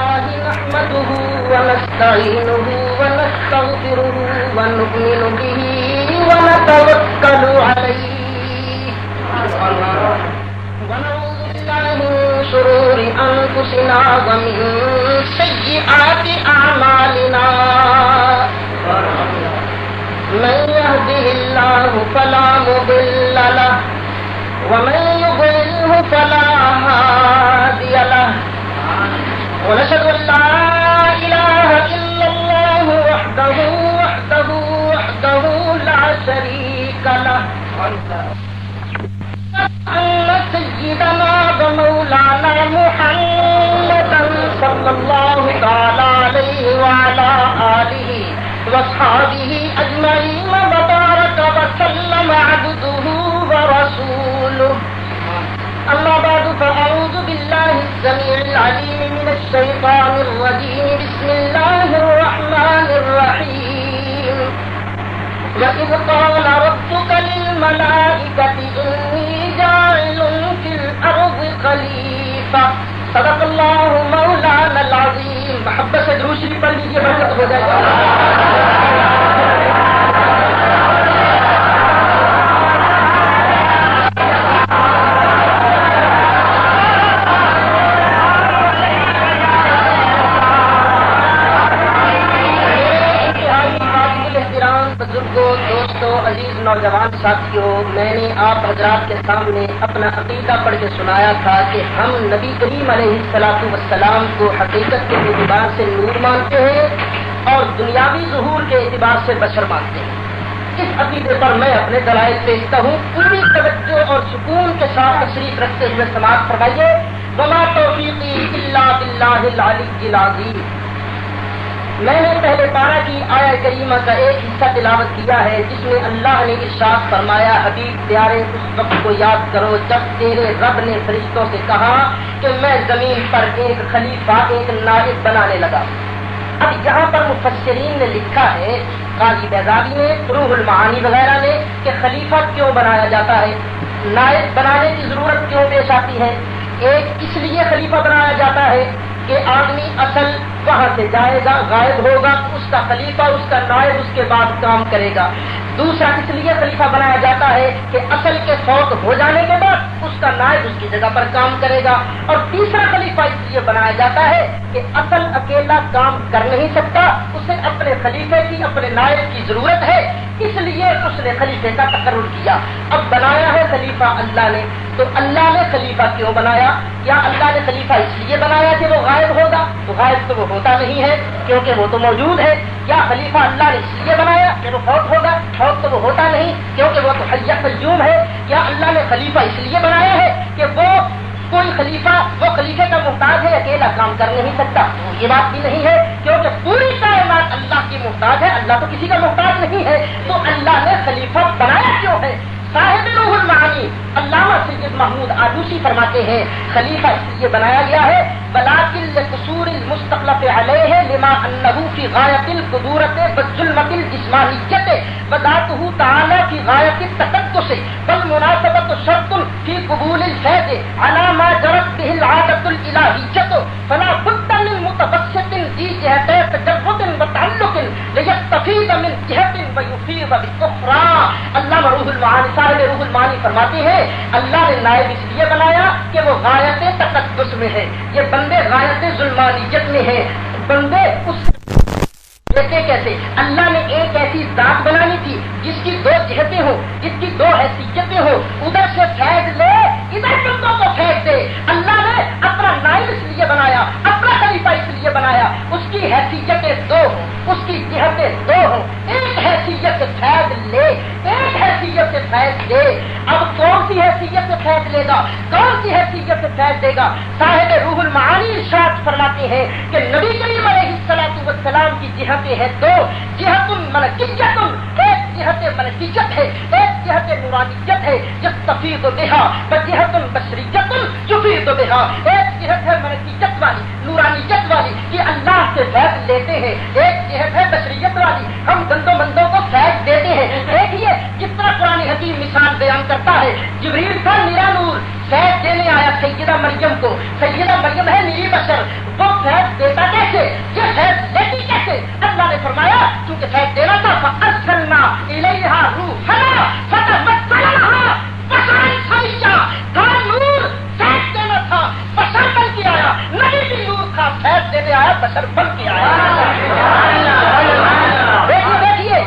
لله نحمده ونستعينه ونستغفره ونؤمن به ونتوكل عليه ونعوذ بالله من شرور أنفسنا ومن سيئات أعمالنا من يهده الله فلا مضل له ومن يضلله فلا هادي له ونشهد أن لا إله إلا الله وحده لا شريك له أن سيدنا ومولانا محمدا صلى الله تعالى عليه وعلى آله وأصحابه أجمعين وبارك وسلم عبده ورسوله أما بعد فأعوذ بالله السميع العليم من الشيطان الرجيم بسم الله الرحمن الرحيم وإذ قال ربك للملائكة إني جاعل في الأرض خليفة صدق الله مولانا العظيم. محبت سے درود شریف پڑھ لیجیے، برکت ہو جائے گا. بزرگوں، دوستوں، عزیز نوجوان ساتھیوں، میں نے آپ حضرات کے سامنے اپنا عقیدہ پڑھ کے سنایا تھا کہ ہم نبی کریم علیہ الصلوۃ والسلام کو حقیقت کے اعتبار سے نور مانتے ہیں اور دنیاوی ظہور کے اعتبار سے بشر مانتے ہیں. اس عقیدے پر میں اپنے دلائل پیشتا ہوں. پوری توجہ اور سکون کے ساتھ تشریف رکھتے ہوئے سماعت فرمائیے. وما توفیقی الا باللہ العلی العظیم. میں نے پہلے پارہ کی آیہ کریمہ کا ایک حصہ تلاوت کیا ہے جس میں اللہ نے ارشاد فرمایا، حبیب پیارے اس وقت کو یاد کرو جب تیرے رب نے فرشتوں سے کہا کہ میں زمین پر ایک خلیفہ، ایک نائب بنانے لگا. اب یہاں پر مفسرین نے لکھا ہے، قاضی بیضاوی نے، روح المعانی وغیرہ نے، کہ خلیفہ کیوں بنایا جاتا ہے، نائب بنانے کی ضرورت کیوں پیش آتی ہے. ایک اس لیے خلیفہ بنایا جاتا ہے کہ آدمی اصل وہاں سے جائے گا، غائب ہوگا، اس کا خلیفہ، اس کا نائب اس کے بعد کام کرے گا. دوسرا اس لیے خلیفہ بنایا جاتا ہے کہ اصل کے فوت ہو جانے کے بعد اس کا نائب اس کی جگہ پر کام کرے گا. اور تیسرا خلیفہ اس لیے بنایا جاتا ہے کہ اصل اکیلا کام کر نہیں سکتا، اسے اپنے خلیفے کی، اپنے نائب کی ضرورت ہے، اس لیے اس نے خلیفے کا تقرر کیا. اب بنایا ہے خلیفہ اللہ نے، تو اللہ نے خلیفہ کیوں بنایا؟ یا اللہ نے خلیفہ اس لیے بنایا کہ وہ غائب ہوگا؟ تو غائب تو وہ ہوتا نہیں ہے کیونکہ وہ تو موجود ہے. یا خلیفہ اللہ نے اس لیے بنایا کہ وہ فوت ہوگا؟ فوت تو وہ ہوتا نہیں کیونکہ وہ تو حی قیوم ہے. یا اللہ نے خلیفہ اس لیے بنایا ہے کہ وہ کوئی خلیفہ وہ خلیفے کا محتاج ہے، اکیلا کام کر نہیں سکتا؟ یہ بات بھی نہیں ہے کیونکہ پوری کائنات اللہ کی محتاج ہے، اللہ تو کسی کا محتاج نہیں ہے. تو اللہ نے خلیفہ بنایا کیوں ہے؟ صاحب روح المعانی علامہ سید محمود آلوسی فرماتے ہیں خلیفہ اس لیے بنایا گیا ہے ولکن لقصور المستخلف علیہ لما انہ فی غایت القدورت والظلمت الجسمانیت وذاتہ تعالی فی غایت التقدس والمناسبۃ شرط فی قبول الفیض علی ما جرت به العادۃ الالہیۃ فلا بد من متوسط ذی جہت تجرد وتعلق لیستفید من جہت ویفیض باخری. علامہ روح المعانی صاحب روح المعانی فرماتے ہیں اللہ نے نائب اس لیے بنایا کہ وہ غایت تقدس میں ہے، یہ بندے غایت ظلمانیت میں ہے. بندے اس دیکھے کیسے اللہ نے ایک ایسی ذات بنانی تھی جس کی دو جہتیں ہوں، جس کی دو حیثیتیں ہوں، ادھر سے فیض لے ادھر بندوں کو فیض دے. اللہ نے اپنا نائب اس لیے بنایا، اپنا خلیفہ اس لیے بنایا اس کی حیثیتیں دو ہوں، اس کی جہتیں دو ہوں. ایک حیثیت سے فیض لے، ایک حیثیت سے فیض دے. اب کون سی حیثیت سے فیض لے گا، کون سی حیثیت سے فیض دے گا؟ صاحب روح المعانی ارشاد فرماتے ہیں کہ نبی کریم علیہ الصلوۃ والسلام کی جہتیں ہیں دو. جہت ملکیت، ایک جہت ملکیت ہے، ایک جہت نورانیت ہے جس تفیض بہا وجہت بشریت یفیض بہا. ایک جہت ہے ملکیت والی، نورانیت والی کہ اللہ سے فیض لیتے ہیں، ایک جہت ہے بشریت والی ہم بندوں بندوں کو فیض دیتے ہیں. دیکھیے جس طرح قرآن حکیم مثال بیان کرتا ہے، جبریل تھا نیرا نور، فیض دینے آیا سیدہ مریم کو. سیدہ مریم ہے نیری بشر، وہ فیض دیتا کیسے، یہ فیض لیتی کیسے؟ اللہ نے فرمایا چونکہ فیض دینا تھا فَأَرْسَلْنَا إِلَيْهَا رُوحَنَا فَتَمَثَّلَ لَهَا بَشَرًا سَوِيًّا، تھا نور، فیض دینا تھا، بشر بن کے آیا، نبی بھی نور تھا، فیض دینے آیا، بشر بن کے آیا۔ دیکھیے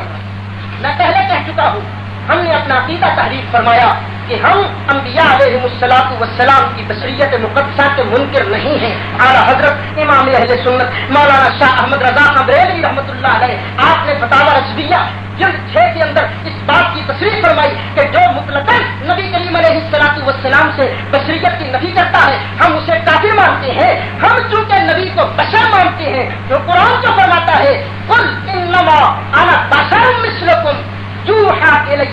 میں پہلے کہہ چکا ہوں، ہم نے اپنا عقیدہ تحریف فرمایا کہ ہم انبیاء علیہم الصلوۃ والسلام کی بشریت مقدسہ کے منکر نہیں ہیں۔ اعلیٰ حضرت امام اہل سنت مولانا شاہ احمد رضا خان بریلوی رحمۃ اللہ علیہ، آپ نے فتاوی رضویہ جلد 6 کے اندر اس بات کی تصریح فرمائی کہ جو مطلقاً نبی کریم علیہ الصلوۃ والسلام سے بشریت کی نفی کرتا ہے ہم اسے کافر مانتے ہیں۔ ہم چونکہ نبی کو بشر مانتے ہیں، جو قرآن کو فرماتا ہے قل انما انا بشر مثلکم یوحی الی،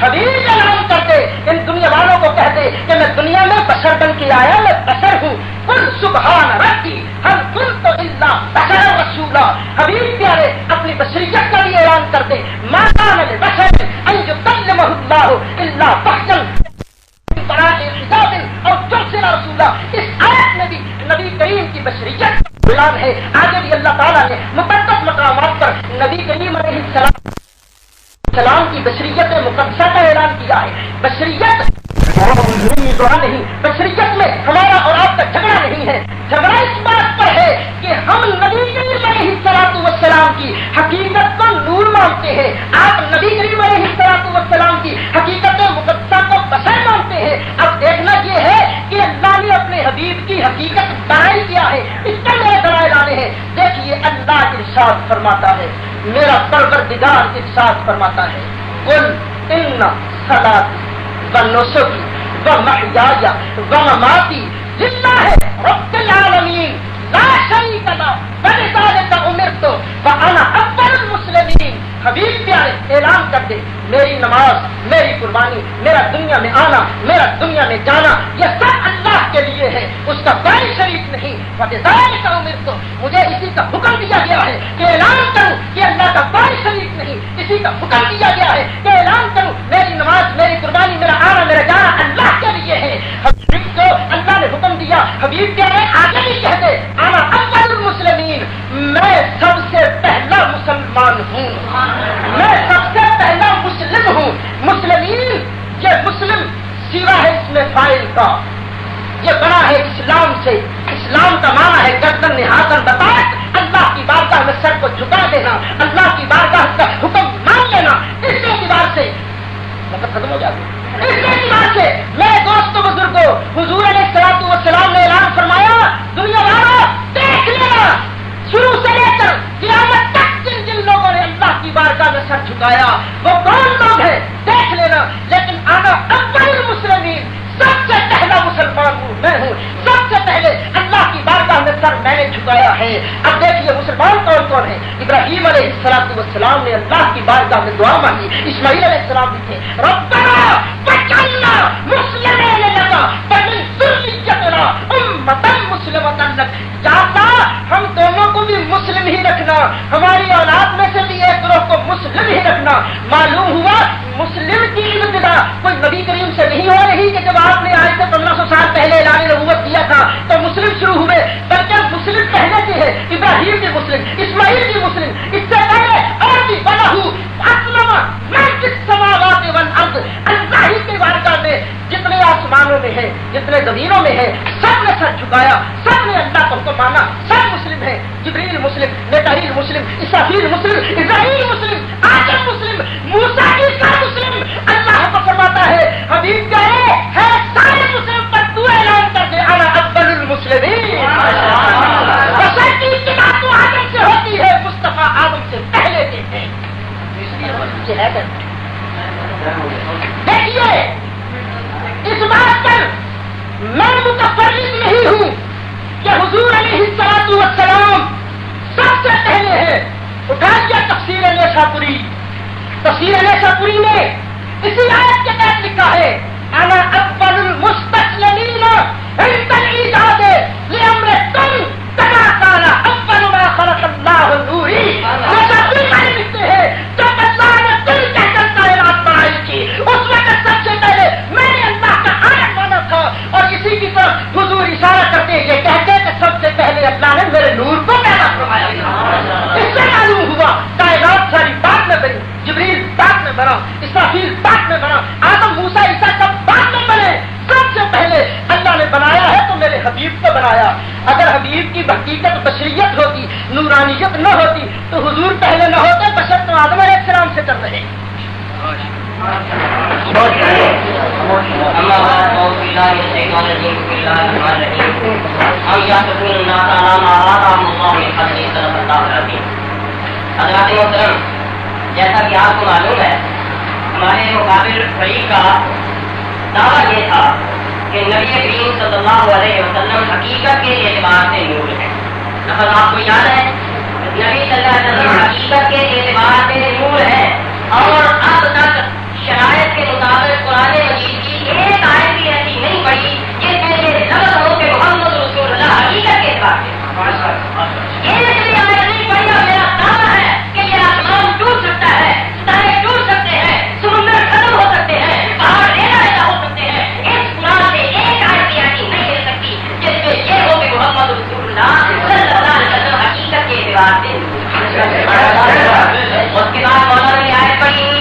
حبیب اعلان کرتے ان دنیا والوں کو کہتے کہ میں دنیا میں بشر بن کے آیا، میں بشر ہوں۔ قل سبحان ربی هل كنت الا بشرا رسولا، حبیب پیارے اپنی بشریت کا بھی اعلان کرتے ما كان لبشر ان يكلمه الله الا وحیا من وراء حجاب او يرسل رسولا۔ اس آیت میں بھی نبی کریم کی بشریت کا اعلان ہے۔ آگے بھی اللہ تعالیٰ نے مقدس مقامات پر نبی کریم علیہ السلام کی بشریت مقدسہ کا اعلان کیا ہے۔ بشریت نہیں، بشریت میں ہمارا اور آپ کا جھگڑا نہیں ہے، جھگڑا اس بات پر ہے کہ ہم نبی کریم علیہ الصلوۃ والسلام کی حقیقت کو نور مانتے ہیں، آپ نبی کریم علیہ الصلوۃ والسلام کی حقیقت مقدسہ کو بشر مانتے ہیں۔ اب دیکھنا یہ ہے کہ اللہ نے اپنے حبیب کی حقیقت بیان کیا ہے، اس پر میرے دلائل لانے ہیں۔ دیکھیے اللہ ارشاد فرماتا ہے، میرا پروردگار ارشاد فرماتا ہے قل ان صلاتی ونسکی ومحیای ومماتی للہ رب العالمین لا شریک لہ وبذلک امرت وانا اول المسلمین۔ حبیب پیارے اعلان کر دے میری نماز، میری قربانی، میرا دنیا میں آنا، میرا دنیا میں جانا، یہ سب اللہ کے لیے ہے، اس کا کوئی شریک نہیں۔ وبذلک امرت، مجھے اسی کا حکم دیا گیا ہے کہ اعلان کروں کہ اللہ کا کوئی شریک نہیں، اسی کا حکم دیا گیا ہے کہ اعلان کروں میری نماز، میری قربانی، میرا آنا، میرا جانا اللہ کے لیے ہے۔ حبیب کو اللہ نے حکم دیا، حبیب پیارے آگے بھی کہتے انا اول المسلمین، میں سب سے پہلا مسلمان ہوں، میں سب سے پہلا مسلم ہوں۔ مسلمین، یہ مسلم سیوا ہے اس میں فاعل کا، یہ بنا ہے اسلام سے۔ اسلام کا معنی ہے گردن نہا کر بتا اللہ کی بارگاہ میں سر کو جھکا دینا، اللہ کی بارگاہ کا حکم مان لینا۔ اس اعتبار سے وقت ختم ہو جاتی، اس اعتبار سے میرے دوستوں بزرگوں، حضور علیہ الصلوۃ والسلام نے اعلان فرمایا دنیا والوں دیکھ لینا شروع سے لے کر قیامت تک جن جن لوگوں نے اللہ کی بارگاہ میں سر جھکایا وہ کون لوگ ہیں دیکھ لینا، لیکن آنا اول المسلمین، سب سے پہلا مسلمان ہوں میں ہوں، سب سے پہلے اللہ کی بارگاہ میں سر میں نے جھکایا ہے۔ اب دیکھیے مسلمان کون کون ہیں۔ ابراہیم علیہ السلام نے اللہ کی بارگاہ میں دعا مانگی، اسماعیل علیہ السلام بھی تھے، ربنا وجعلنا مسلمین لک ومن ذریتنا امۃ مسلمۃ لک، یا اللہ ہم دونوں کو بھی مسلم ہی رکھنا، ہماری اولاد میں سے بھی ایک گروہ کو مسلم ہی رکھنا۔ معلوم ہوا مسلم کی ابتدا کوئی نبی کریم سے نہیں ہو رہی کہ جب آپ نے آج سے 1500 سال پہلے اعلان نبوت کیا تھا تو مسلم شروع ہوئے، بلکہ مسلم پہلے سے ہے، ابراہیم بھی مسلم، اسماعیل بھی مسلم، اس سے پہلے اور بھی بنا ہوں اسلم من فی السماوات والارض، اللہ ہی کی بارگاہ میں جتنے آسمانوں میں ہے، جتنے زمینوں میں ہے، سب نے سر جھکایا، سب نے اللہ کو مانا، سب مسلم ہیں۔ جبریل مسلم، میکائیل مسلم، اسرافیل مسلم، اسرائیل مسلم، آدم مسلم، موسیٰ عیسیٰ مسلم۔ اللہ کو فرماتا ہے حبیب کہے ہے سارے مسلم پر تو اعلان کر دے انا اول المسلمین۔ بشر کی ابتدا تو آدم سے ہوتی ہے، مصطفیٰ آدم سے پہلے کے ہیں، اس لیے دیکھیے اس بات پر میں متفرد نہیں ہوں کہ حضور علیہ الصلوۃ والسلام سب سے پہلے ہے۔ اٹھا دیا تفسیر نیشاپوری، تفسیر نیشاپوری نے اسی آیت کے تحت لکھا ہے انا اول المستسلمین عند الایجاد لامر کن کما کان اول ما خلق اللہ نوری۔ نیشاپوری میں لکھتے ہیں جب اللہ نے کن کہہ کر کائنات بنائی تھی اس وقت سب سے پہلے میں نے اللہ کا آیت مانا تھا، اور اسی کی طرف حضور اشارہ کرتے یہ کہتے کہ سب سے پہلے اللہ نے حبیب کو بنایا. اگر حبیب کی حقیقت بشریت ہوتی، نورانیت نہ ہوتی تو حضور پہلے نہ ہوتے، بشر تو آدم علیہ السلام سے کر رہے. جیسا کہ آپ کو معلوم ہے ہمارے مقابل فریق کا دعویٰ یہ تھا کہ نبی کریم صلی اللہ علیہ وسلم حقیقت کے اعتبار سے نور ہے. لفظ آپ کو یاد ہے، نبی صلی اللہ علیہ وسلم حقیقت کے اعتبار سے نور ہے. اور اب تک شرائط کے مطابق قرآن مجید کی ایک آیت بھی ایسی نہیں پڑی جس میں یہ لفظ ہو کہ محمد رسول اللہ حقیقت کے اعتبار سے. ایک بھی آیت نہیں پڑی. اور میرا دعویٰ ہے کہ یہ آسمان ٹوٹ سکتا ہے، ستارے ٹوٹ سکتے ہیں، سمندر ختم ہو سکتے ہیں، پہاڑ ایسا ہو سکتے ہیں. اس قرآن سے ایک آیت بھی ایسی نہیں مل سکتی جس میں یہ ہو کہ محمد رسول اللہ صلی اللہ علیہ وسلم حقیقت کے اعتبار سے. اس کے بعد مولانا نے آیت پڑھی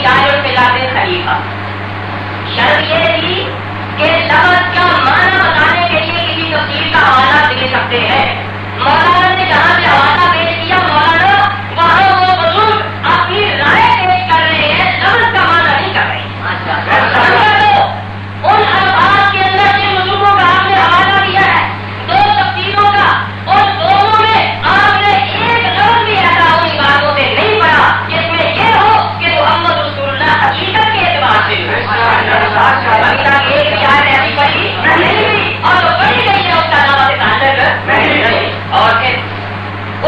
خلیفہ. شرط یہ تھی کہ لفظ کا معنی بتانے کے لیے کسی تفسیر کا حوالہ دے سکتے ہیں. مولانا نے جہاں سے حوالہ پیش کیا، مولانا وہاں وہ بزرگ اپنی رائے پیش کر رہے ہیں، لفظ کا معنی نہیں کر رہے. ان الفاظ کے اندر جن بزرگوں کا آپ نے حوالہ دیا ہے، دو تفسیروں کا، ان دونوں میں آپ نے ایک لفظ بھی ایسا ان باتوں سے نہیں پڑھا جس میں یہ ہو کہ محمد رسول اللہ حقیقت کے اعتبار سے. ابھی تک ایک بھی آیت ایسی پڑھی نہیں، اور وہ پڑھی گئی ہے اس کا دعویٰ سے تعلق نہیں. اور پھر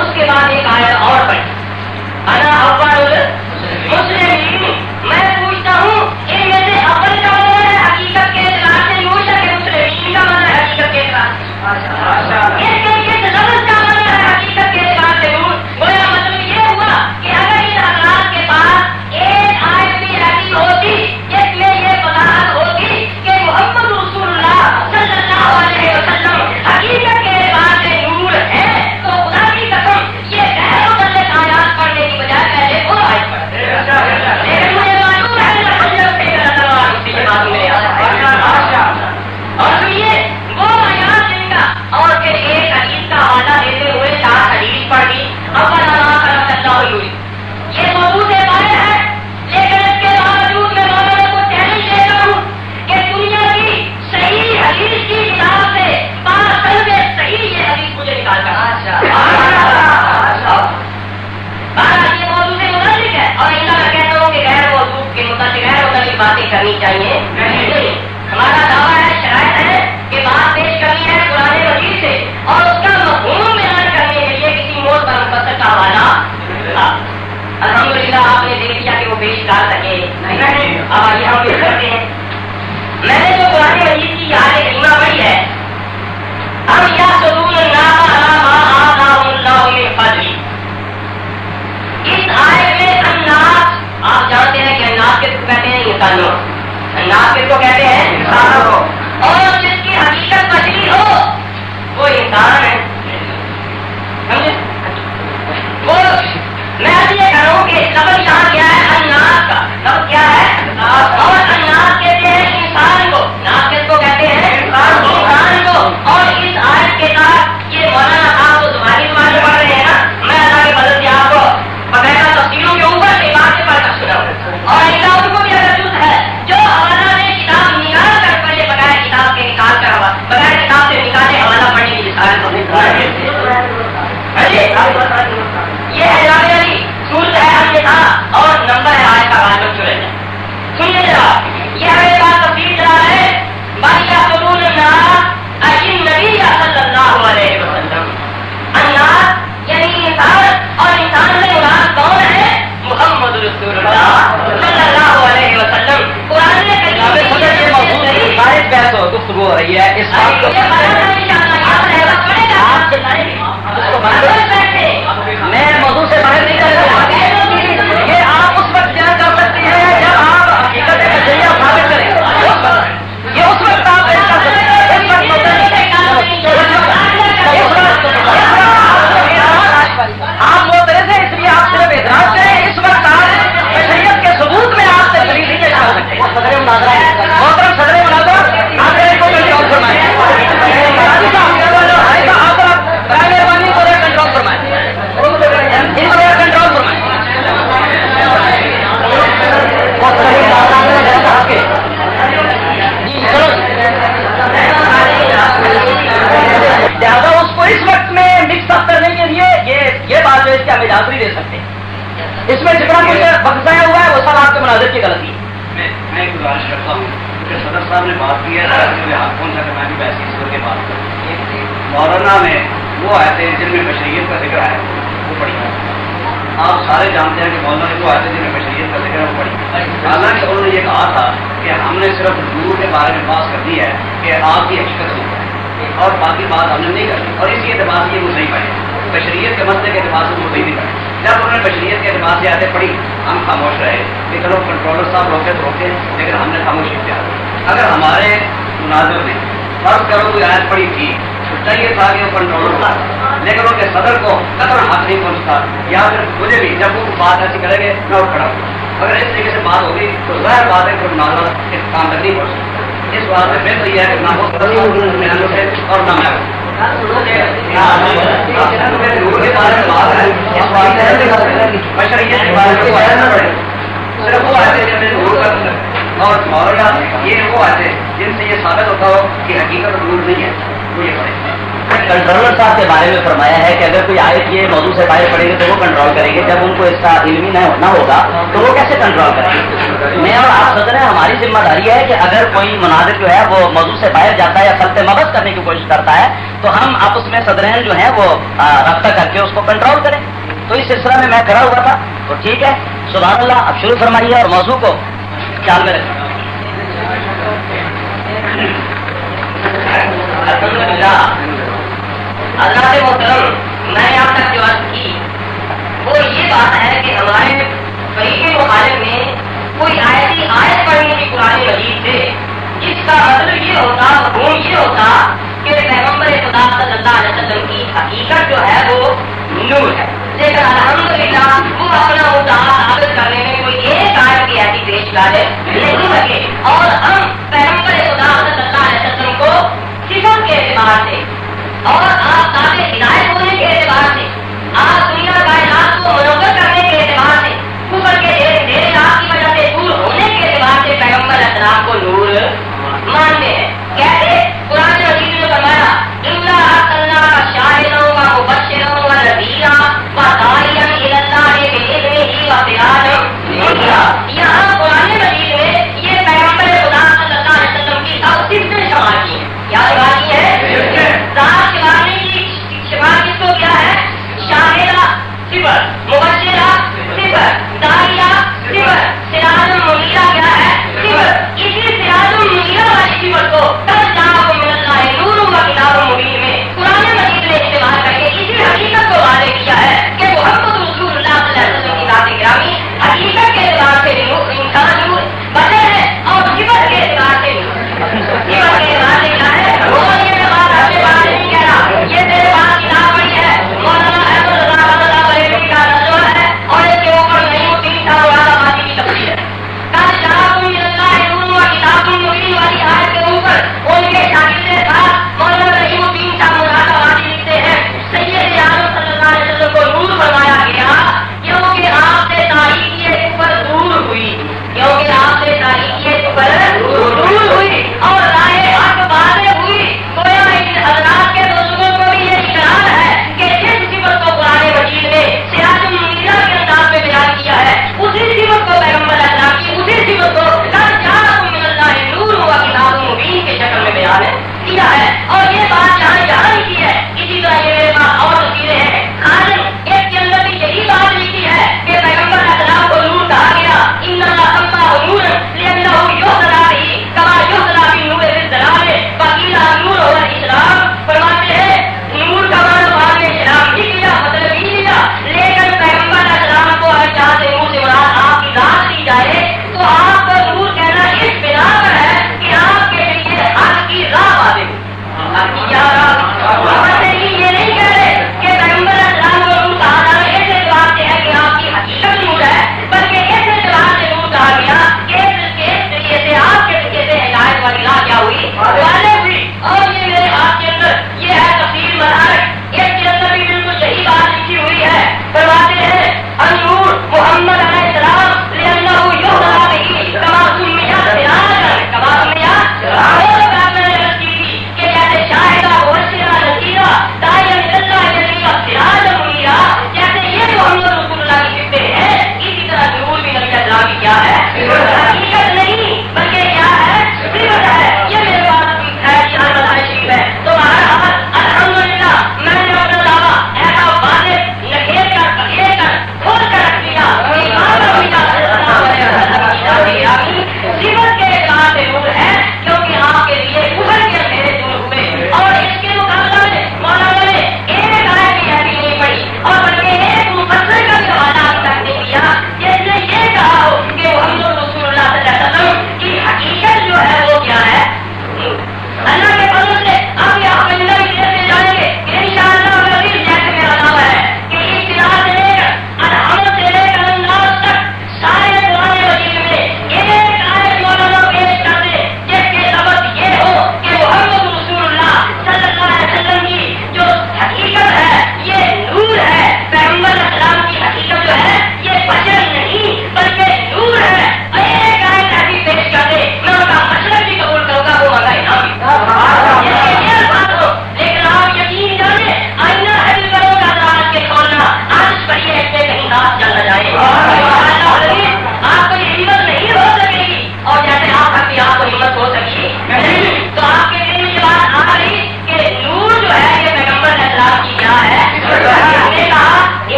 اس کے بعد ایک آیت اور پڑھی، انا اول المسلمین. میں پوچھتا ہوں ان میں سے اول کا معنی ہے حقیقت کے اعتبار سے نور ہے کہ مسلمین کا معنی ہے حقیقت کے اعتبار سے. اس لفظ کا معنی ہے حقیقت کے اعتبار سے نور. گویا مطلب یہ ہوا کہ اگر ان حضرات کے پاس ایک آیت بھی ایسی ہوتی جس میں یہ وضاحت ہوتی کہ محمد رسول اللہ صلی اللہ علیہ وسلم حقیقت کے اعتبار سے نور ہے، تو خدا کی قسم یہ غیر متعلق آیات پڑھنے کی بجائے پہلے وہ آیت پڑھتے. لیکن مجھے معلوم ہے اور سنیے وہ آیات جن کا، اور پھر ایک حدیث کا حوالہ دیتے ہوئے 4 حدیث پڑھ دی. یہ موضوع سے باہر ہے، لیکن اس کے باوجود میں مولانا کو چیلنج دیتا ہوں کہ دنیا کی صحیح حدیث کی کتاب سے باصل میں صحیح یہ حدیث مجھے نکال کر یہ موضوع سے متعلق ہے. اور ان کا میں کہتا ہوں کہ غیر موضوع کے متعلق غیر متعلق باتیں کرنی چاہیے. ہمارا دعویٰ ہے، شرائط ہے کہ بات پیش کرنی ہے قرآن مجید سے، اور اس کا مفہوم بیان کرنے کے لیے کسی موت پر مفسر کا حوالہ. الحمدللہ آپ نے دیکھ لیا کہ وہ پیش کر سکے. اب آئیے ہم پیش کرتے ہیں. میں نے جو قرآن مجید کی آیت کریمہ پڑھی ہے، ہم یا سرور اس آیت میں الناس، آپ جانتے ہیں کہ الناس کس کو کہتے ہیں؟ انسانوں. الناس کس کو کہتے ہیں؟ انسانوں کو. اور جس کی حقیقت بشری ہو وہ انسان ہے. سمجھے؟ وہ میں ابھی یہ کہہ رہا ہوں کہ لفظ یہاں کیا ہے؟ الناس کا لفظ کیا ہے؟ اور الناس کہتے ہیں انسان کو. ناس کس کو کہتے ہیں؟ انسان کو. اور اس آیت کے ساتھ یہ مولانا آپ کو تمہاری زبان پڑھ رہے ہیں نا، میں اللہ کے بدل سے آپ کو باقاعدہ تفصیلوں کے اوپر سے بات سے پڑھ کر سنا ہوں. اور ایسا ان کو بھی اگر جز ہے جو حوالہ نے کتاب نکال کر پڑھے بغیر کتاب کے نکال کر بغیر کتاب سے نکالے حوالہ پڑھنے کی رسالت ہمیں یہ حجاب علی سورت ہے النساء اور نمبر ہے آیت کا غالب سورج ہے. سنیے ذرا، یہ ہمیں بات تفصیل چلا ہے. بادشاہ سرور الناس اجن نبی صلی اللہ علیہ وسلم. الناس یعنی انسان، اور انسان میں مراد کون ہے؟ محمد رسول اللہ صلی اللہ علیہ وسلم. قرآن نے بحث گفتگو ہو رہی ہے اس بات کو میں موضوع سے باہر نہیں کر رہا. یہ آپ اس وقت بیان کر سکتے ہیں جب آپ حقیقت بشریہ ثابت کریں. یہ اس وقت آپ پیش کر سکتے ہیں. آپ معترض ہیں، اس لیے آپ صرف اعتراض کریں. اس وقت آپ بشریت کے ثبوت میں آپ سے دلیل نہیں پیش کر سکتے. محترم صدر مناظر آپ کو فرمائیں. مجھے حق پہنچا کہ میں بھی ویسی صورت کے بات کروں. مولانا نے وہ آیتیں جن میں بشریت کا ذکر ہے وہ پڑھی. آپ سارے جانتے ہیں کہ مولانا نے وہ آیتیں جن میں بشریت کا ذکر ہے وہ پڑھی. حالانکہ انہوں نے یہ کہا تھا کہ ہم نے صرف نور کے بارے میں بات کرنی ہے کہ آپ کی حقیقت نور ہے اور باقی بات ہم نے نہیں کرنی, اور اسی اعتبار سے یہ وہ نہیں پڑھے. بشریت کے مسئلے کے اعتبار سے وہ صحیح نہیں پڑھے. جب انہوں نے بشریت کے اعتبار سے آیتیں پڑھی ہم خاموش رہے کہ چلو کنٹرولر صاحب روکے تو روکے, لیکن ہم نے خاموش اختیار. اگر ہمارے مناظر نے فرض کرو کوئی آیت پڑھی تھی تو چاہیے تھا کہ وہ کنٹرولر تھا, لیکن ان کے صدر کو قدر حق نہیں پہنچتا, یا پھر مجھے بھی جب وہ بات ایسی کریں گے میں اٹھ کھڑا ہوں. اگر اس طریقے سے بات ہوگی تو ظاہر بات ہے کہ مناظر اس کام تک نہیں پہنچ سکتا. اس بات میں بہتر یہ ہے کہ نہ ہو اور نہ میں صرف وہ آتے اور مولانا یہ وہ آتے جن سے یہ ثابت ہوتا ہو کہ حقیقت دور نہیں ہے وہ یہ پڑھے. کنٹرولر صاحب کے بارے میں فرمایا ہے کہ اگر کوئی آیت یہ موضوع سے باہر پڑے گی تو وہ کنٹرول کریں گے, جب ان کو اس کا علم نہ ہوگا تو وہ کیسے کنٹرول کریں گے. میں اور آپ صدر ہیں, ہماری ذمہ داری ہے کہ اگر کوئی مناظر جو ہے وہ موضوع سے باہر جاتا ہے یا خلط مبحث کرنے کی کوشش کرتا ہے تو ہم آپس میں صدرین جو ہیں وہ رابطہ کر کے اس کو کنٹرول کریں. تو اس سلسلہ میں کھڑا ہوا تھا تو ٹھیک ہے, سبحان اللہ. اب شروع فرمائیے اور موضوع کو خیال میں رکھیں. حضرات محترم, میں نے آپ تک جو عرض کی وہ یہ بات ہے کہ ہمارے فریق مخالف میں کوئی آیت پڑھنی تھی قرآن مجید سے جس کا مطلب یہ ہوتا, مفہوم یہ ہوتا کہ پیغمبر خدا صلی اللہ علیہ وسلم کی حقیقت جو ہے وہ نور ہے. لیکن الحمدللہ وہ اپنا مدعا ثابت کرنے میں کوئی ایک آیت کی ایسی پیش غالب نہیں لگے, اور ہم پیغمبر خدا صلی اللہ علیہ وسلم کو صفت کے اعتبار سے اور آپ تابع ہدایت ہونے کے اعتبار سے, آپ دنیا کائنات کو منور کرنے کے اعتبار سے, کفر کے ڈھیر رات کی وجہ سے دور ہونے کے اعتبار سے پیغمبر اسلام کو نور مانتے ہیں. کیسے قرآن مجید نے فرمایا اِنَّا أَرْسَلْنَاكَ شَاهِدًا وَمُبَشِّرًا وَنَذِيرًا وَدَاعِيًا إِلَى اللَّهِ بِإِذْنِهِ وَسِرَاجًا مُنِيرًا. یہاں قرآن مجید میں یہ پیغمبر خدا صلی اللہ علیہ وسلم کی صفتیں شمار کی ہیں. کیا شمار کی ہے؟ ذات شمارنے کی شمار کس کو کیا ہے؟ شاہدہ صفر, مبشرہ صفر, داعیہ صفر, سراج منیرہ کیا ہے؟ صفر. اسی سراج منیرہ والی صفت کو قد جاءکم من اللہ نور و کتاب مبین میں قرآن مجید نے استعمال کر کے اسی حقیقت کو واضح کیا ہے کہ محمد رسول اللہ صلی اللہ علیہ وسلم کی ذات گرامی حقیقت کے اعتبار سے انسان نور بشر ہے, اور صفت کے اعتبار سے صفت کے اعتبار سے کیا ہے. وہ یہ بات اپنے بارے میں نہیں کہہ رہا, یہ میرے پاس کتاب پڑھی ہے, مولانا احمد رضا بریلوی کا ترجمہ ہے, اور اس کے اوپر نعیم الدین صاحب مراد آبادی کی تفسیر ہے. قد جاءکم من اللہ نور و کتاب مبین والی آیت کے اوپر ان کے شاگرد صاحب مولانا نعیم الدین صاحب مراد آبادی لکھتے ہیں سید عالم صلی اللہ علیہ وسلم کو نور فرمایا گیا کیونکہ آپ سے تاریخی اوپر دور ہوئی, کیونکہ آپ سے تاریخی اوپر دور ہوئی اور رائے حق واضح ہوئی. گویا ان حضرات کے بزرگوں کو بھی یہ اقرار ہے کہ جس صفت کو قرآن مجید میں سراج منیرہ کے انداز میں بیان کیا ہے اسی صفت کو پیغمبر اسلام کی اسی صفت کو قد جاءکم من اللہ نور و کتاب مبین کے شکل میں بیان کیا ہے. اور یہ بات جہاں نہیں کی ہے, اسی طرح یہ میرے پاس اور تصویریں ہیں. خالد ایک کے اندر بھی یہی بات لکھی ہے کہ پیغمبر اسلام کو نور کہا گیا ان اللہ سماه نورا لانه يهتدى به كما يهتدى بالنور في الظلام وقيل النور هو الاسلام. فرماتے ہیں نور کا معنی بعد میں اسلام لکھ لیا, مطلب ہی لیا, لیکن پیغمبر اسلام کو اگر جہاں سے نور سے مراد آپ کی ذات لی جائے تو آپ کو نور کہنا اس بنا پر ہے کہ آپ کے لیے حق کی راہ واضح ہو. حق کی کیا راہ؟ یہ نہیں کہہ رہے کہ پیغمبر اسلام کو نور کہا جا رہا ہے اس اعتبار سے ہے کہ آپ کی حقیقت نور ہے, بلکہ اس اعتبار سے نور کہا گیا کہ اس ذریعے سے آپ کے ذریعے سے ہدایت والی راہ کیا ہوئی واضح ہوئی. اور یہ میرے ہاتھ کے اندر یہ ہے تفسیر مدارک, اس کے اندر بھی بالکل یہی بات لکھی ہوئی ہے. فرماتے ہیں النور محمد علیہ السلام لأنه يهتدى به كما سمي سراجا كما سمي کہ جیسے شاہدہ مبشرہ نذیرہ داعیاً الی اللہ سراجا منیرا, جیسے یہ محمد رسول اللہ کی صفتیں ہیں اسی طرح نور بھی نبی اسلام کی کیا ہے؟ حقیقت نہیں بلکہ کیا ہے؟ صفت ہے. یہ میرے پاس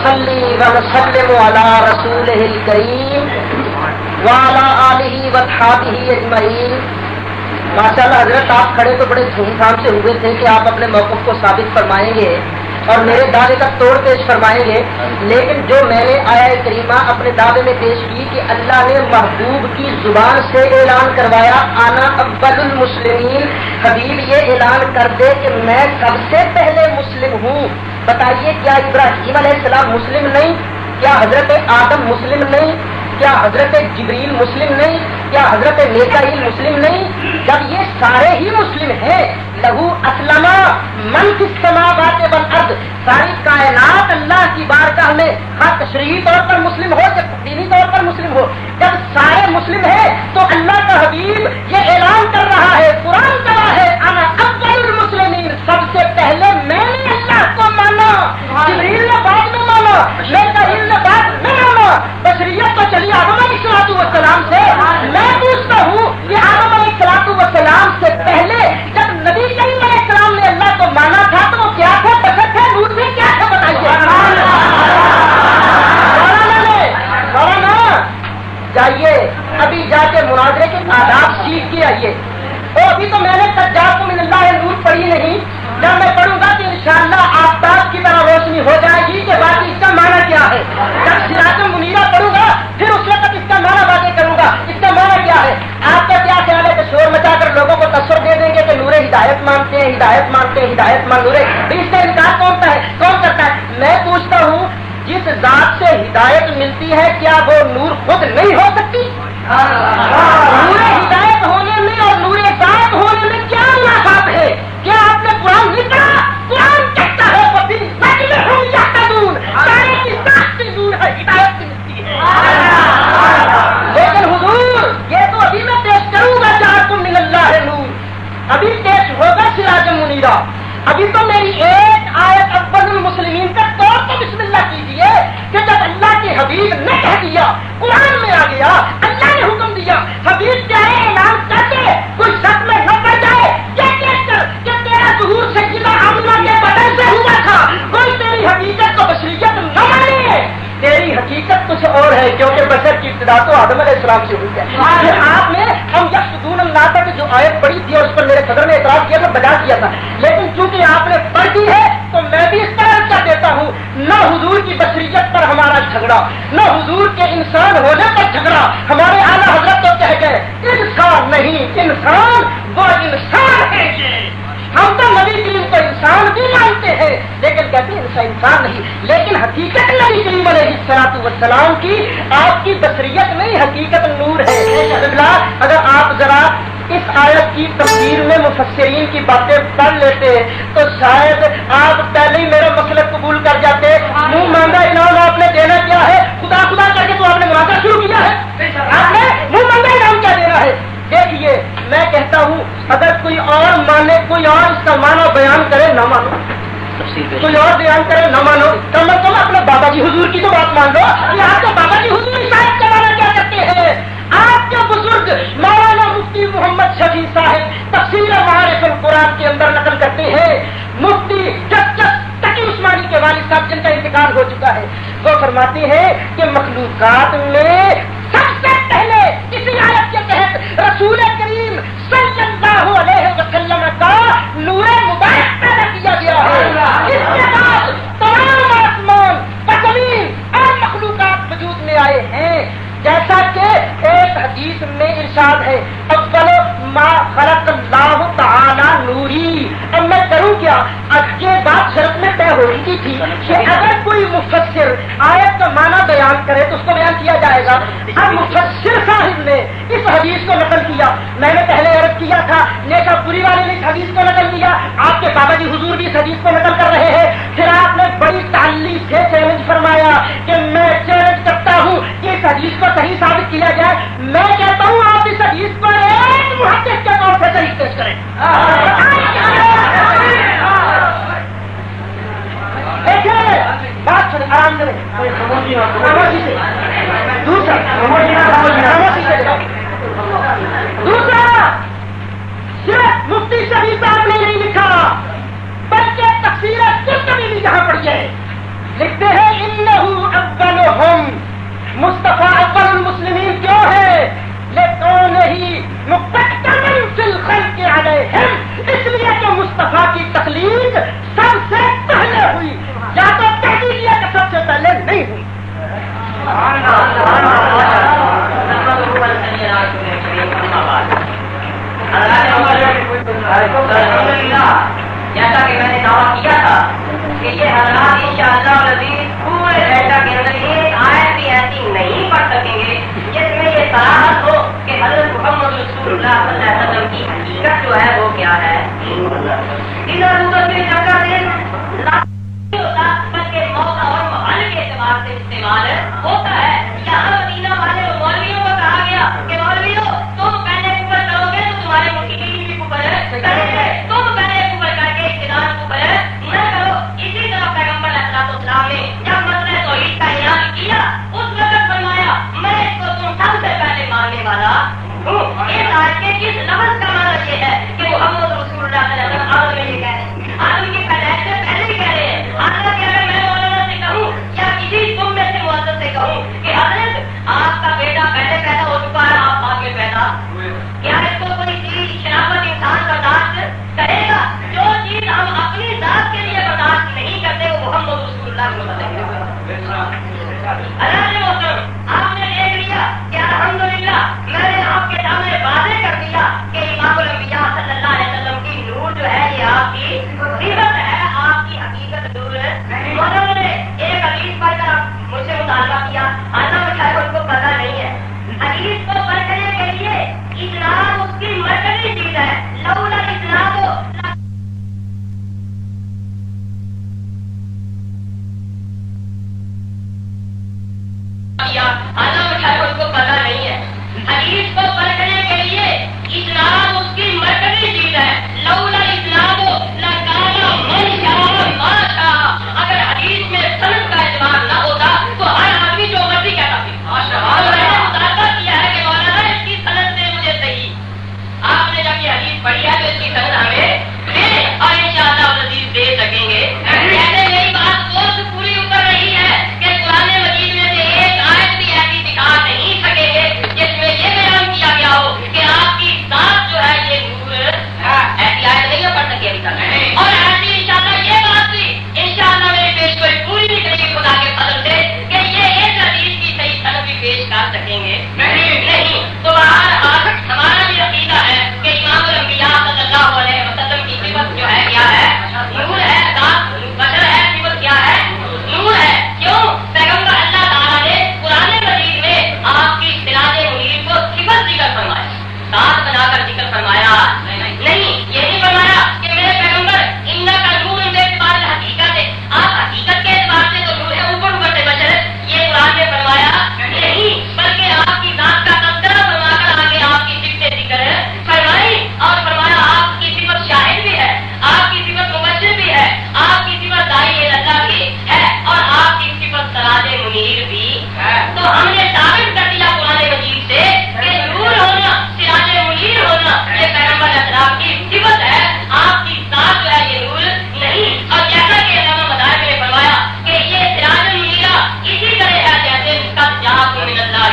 ونصلي ونسلم على رسوله الكريم وعلى آله وصحبه اجمعین. ماشاءاللہ حضرت آپ کھڑے تو بڑے دھوم دھام سے ہوئے تھے کہ آپ اپنے موقف کو ثابت فرمائیں گے اور میرے دعوے کا توڑ پیش فرمائیں گے، لیکن جو میں نے آیہ کریمہ اپنے دعوے میں پیش کی کہ اللہ نے محبوب کی زبان سے اعلان کروایا انا اول المسلمین، حبیب یہ اعلان کر دے کہ میں سب سے پہلے مسلم ہوں. بتائیے کیا ابراہیم علیہ السلام مسلم نہیں؟ کیا حضرت آدم مسلم نہیں؟ کیا حضرت جبریل مسلم نہیں؟ کیا حضرت میکائیل مسلم نہیں؟ جب یہ سارے ہی مسلم ہیں، لہو اسلم من فی السماوات والارض، ساری کائنات اللہ کی بارگاہ میں ہر تشریعی طور پر مسلم ہو یا دینی طور پر مسلم ہو، جب سارے مسلم ہیں تو اللہ کا حبیب یہ اعلان کر رہا ہے، قرآن کر رہا ہے انا اول المسلمین، سب سے پہلے میں نے اللہ کو مانا، جبریل نے بعد میں مانا، میکائیل نے بعد میں مانا، بشریت تو چلی آدم علیہ السلام سے. میں پوچھتا ہوں کہ آدم علیہ السلام سے پہلے جب نبی کریم علیہ السلام نے اللہ کو مانا تھا تو وہ کیا تھا؟ بشر تھے، نور تھے، کیا تھا بتائیے؟ مولانا جائیے ابھی جا کے مناظرے کے آداب سیکھ کے آئیے. ابھی تو میں نے تجاکم من اللہ نور پڑھی نہیں، جب میں پڑھوں گا کہ انشاءاللہ آفتاب کی طرح روشنی ہو جائے گی کہ باقی اس کا معنی کیا ہے. جب سراج منیرہ پڑھوں گا پھر اس وقت اس کا معنی واضح کروں گا اس کا معنی کیا ہے. آپ کا کیا خیال ہے کہ شور مچا کر لوگوں کو تصور دے دیں گے کہ نور ہدایت مانتے ہیں، ہدایت مانتے ہیں، ہدایت مان نور، اس کا انکار کون کرتا ہے؟ میں پوچھتا ہوں جس ذات سے ہدایت ملتی ہے کیا وہ نور خود نہیں ہو سکتی؟ نور ہدایت ہونے میں اور نور ذات ہونے میں کیا ملاقات ہے؟ کیا آپ نے قرآن نہیں پڑھا؟ قرآن کہتا ہے سارے کی ذات سے نور ہے، ہدایت سے ملتی ہے. لیکن حضور یہ تو ابھی میں پیش کروں گا جاءکم من اللہ نور، ابھی پیش ہوگا سراج منیرہ. ابھی تو میری ایک آیت اول المسلمین کا طور تو بسم اللہ کیجیے کہ جب اللہ کے حبیب نے کہہ دیا، قرآن میں آ گیا، اللہ نے حکم دیا، حبیب چاہے اعلان کر دے کوئی شک میں نہ پڑ جائے کہ تیرا ظہور سیدہ آمنہ کے بدن سے ہوا تھا، کوئی تیری حقیقت کو بشریت نہ مانے. تیری حقیقت کچھ اور ہے کیونکہ بشر کی ابتدا تو آدم علیہ السلام سے ہوئی ہے. پھر آپ نے ہم یقصدون اللہ تک جو آیت پڑھی تھی اور اس پر میرے صدر نے اعتراض کیا تھا، بجا کیا تھا، لیکن چونکہ آپ نے پڑھ دی ہے تو میں بھی اس طرح کا دیتا ہوں، نہ حضور کی بشریت پر ہمارا جھگڑا، نہ حضور کے انسان ہونے پر جھگڑا. ہمارے اعلیٰ حضرت تو کہہ گئے انسان نہیں، انسان وہ انسان ہے. ہم تو نبی کریم کو انسان بھی مانتے ہیں لیکن کہتے ہیں انسان نہیں. لیکن حقیقت نبی کریم علیہ السلام کی آپ کی بصریت نہیں، حقیقت نور ہے. اگر آپ ذرا اس آیت کی تفسیر میں مفسرین کی باتیں پڑھ لیتے تو شاید آپ پہلے ہی میرا مسئلہ قبول کر جاتے. منہ مانگا انعام آپ نے دینا کیا ہے؟ خدا خدا کر کے تو آپ نے مناظرہ شروع کیا ہے. آپ نے منہ مانگا انعام کیا دینا ہے؟ دیکھیے میں کہتا ہوں اگر کوئی اور مانے، کوئی اور اس کا معنی بیان کرے نہ مانو، کوئی اور بیان کرے نہ مانو، کم از کم اپنے بابا جی حضور کی تو بات مان لو کہ آپ کے بابا جی حضور صاحب کے بارے کیا کرتے ہیں. آپ کے بزرگ مولانا مفتی محمد شفیع صاحب تفسیر معارف القرآن کے اندر نقل کرتے ہیں، مفتی جسٹس تقی عثمانی کے والد صاحب جن کا انتقال ہو چکا ہے، وہ فرماتے ہیں کہ مخلوقات میں سب سے پہلے اسی آیت کے تحت رسول کریم صلی اللہ علیہ وسلم کا نور مبارک پیدا کیا گیا ہے. اس کے بعد تمام آسمان و زمین اور مخلوقات وجود میں آئے ہیں. جیسا کہ ایک حدیث میں ارشاد ہے اول ما خلق اللہ تعالی نوری. اب میں کروں کیا؟ یہ بات شرط میں طے ہو چکی تھی کہ اگر کوئی مفسر آیت کا معنی بیان کرے تو اس کو بیان کیا جائے گا. اب مفسر صاحب نے اس حدیث کو نقل کیا. میں نے پہلے عرض کیا تھا نیشا پوری والے نے اس حدیث کو نقل کیا، آپ کے بابا جی حضور بھی اس حدیث کو نقل کر رہے ہیں. پھر آپ نے بڑی تعلی سے چیلنج فرمایا کہ میں چیلنج کرتا ہوں کہ اس حدیث کو صحیح ثابت کیا جائے. میں کہتا ہوں آپ اس حدیث پر ایک محدث کے طور پر صحیح پیش کریں. دیکھیں بات سنیں، آرام کریں، دوسرا صرف مفتی شفیع صاحب نے نہیں لکھا بلکہ تفسیر قرطبی بھی جہاں پڑھی ہے، لکھتے ہیں انہو اولہم، مصطفیٰ اول المسلمین کیوں ہے؟ لکونہی مقدما فی الخلق علیہم، اس لیے کہ مصطفیٰ کی تخلیق سب سے پہلے ہوئی، یا تو کہہ دیجیے کہ سب سے پہلے نہیں ہوئی۔ جیسا کہ میں نے دعویٰ کیا تھا کہ یہ حضرات انشاءاللہ العزیز پورے ڈیٹا کے اندر ایک آیت بھی ایسی نہیں پڑھ سکیں گے جس میں یہ صراحت ہو کہ حضرت محمد رسول اللہ صلی اللہ علیہ وسلم کی حقیقت جو ہے وہ کیا ہے۔ ادھر ادھر کے چکر سے ہوتا بلکہ موقع اور محل کے اعتبار سے استعمال ہوتا ہے۔ یہاں مدینہ والے مولویوں کو کہا گیا کہ مولویوں تم پہلے کفر کرو گے تو تمہارے مشرکین بھی کفر کریں گے، تم پہلے کفر کر کے اقتدار کفر نہ کرو۔ اسی طرح پیغمبر علیہ السلام نے جب مسئلہ توحید کا اعلان کیا اس وقت فرمایا میں اس کو تم سب سے پہلے ماننے والا ہوں۔ اس آیت کے کس لفظ کا معنی یہ ہے کہ محمد رسول اللہ صلی اللہ علیہ وسلم آدم میں یہ کہہ رہے ہیں، آدم کی پیدائش سے پہلے ہی کہہ رہے ہیں۔ حضرت اگر میں مولانا سے کہوں یا کسی تم میں سے معزز سے کہوں کہ حضرت آپ کا بیٹا پہلے پیدا ہو چکا ہے، آپ بعد میں پیدا، کیا اس کو کوئی چیز شناخت انسان برداشت کرے گا؟ جو چیز ہم اپنی ذات کے لیے برداشت نہیں کرتے وہ محمد رسول اللہ کو بتائیں گے۔ اللہ نے محترم آپ نے دیکھ لیا کہ الحمدللہ میں نے آپ کے سامنے واضح کر دیا کہ امام الانبیاء صلی اللہ علیہ وسلم کی نور جو ہے یہ آپ کی صفت ہے، آپ کی حقیقت نور ہے۔ مولانا نے ایک حدیث پڑھ کر مجھ سے مطالبہ کیا، اللہ شاید اس کو پتہ نہیں ہے۔ حدیث کو پڑھنے کے لیے اسلام اس کی مرکزی چیز ہے، لولا اسلام اس کو پتہ نہیں ہے۔ حدیث کو پرکھنے کے لیے اسلام اس کی مرکزی چیز ہے، لولا اسلام لکان من شاء ما شاء۔ اگر حدیث میں سند کا اعتبار نہ ہوتا تو ہر آدمی جو مرضی کہتا تھا۔ میں نے مطالبہ کیا ہے کہ مولانا اس کی سند سے مجھے صحیح، آپ نے جب یہ حدیث پڑھی ہے تو اس کی سند ہمیں دے اور انشاءاللہ العزیز دے سکیں گے۔ کہتے میری بات وہ پوری اتر رہی ہے کہ قرآن مجید میں سے ایک آیت بھی ایسی دکھا نہیں سکیں گے جس میں یہ بیان کیا گیا ہو کہ آپ کی ذات جو ہے یہ نور، ایسی آیت نہیں پڑھ سکے ابھی تک۔ اور ایسی انشاءاللہ یہ بات بھی انشاءاللہ میری پیشگوئی پوری نہیں کرے گی خدا کے فضل سے کہ یہ ایک حدیث کی صحیح سند بھی پیش کر سکیں گے نہیں۔ تو بہرحال ہمارا بھی عقیدہ ہے کہ امام الانبیاء صلی اللہ علیہ وسلم کی صفت جو ہے کیا ہے؟ نور ہے، ذات بشر ہے، صفت کیا ہے؟ نور ہے۔ کیوں؟ پیغمبر اللہ تعالیٰ نے قرآن مجید میں آپ کی سراج منیر کو صفت ذکر فرمایا، ذات بنا کر ذکر فرمایا نہیں۔ یہ نہیں فرمایا کہ میرے پیغمبر انہ کا نور بے اعتبار حقیقت ہے، آپ حقیقت کے اعتبار سے تو نور ہے، اوپر اوپر سے بشر، یہ قرآن نے فرمایا نہیں، بلکہ آپ کی ذات کا تذکرہ فرما کر آگے آپ کی صفت ذکر فرمائی اور فرمایا آپ کی صفت شاہد بھی ہے، آپ کی صفت مبشر بھی ہے، آپ کی صفت داعی اللہ بھی ہے اور آپ کی صفت سراج منیر بھی ہے۔ تو ہم نے ثابت کر دیا قرآن مجید سے کہ نور ہونا، سراج منیر ہونا یہ پیغمبر اسلام کی صفت ہے، آپ کی ذات جو ہے یہ نور نہیں۔ اور جیسا کہ علامہ مدارک نے فرمایا کہ یہ سراج منیرہ اسی طرح ہے جیسے قد جاءکم من اللہ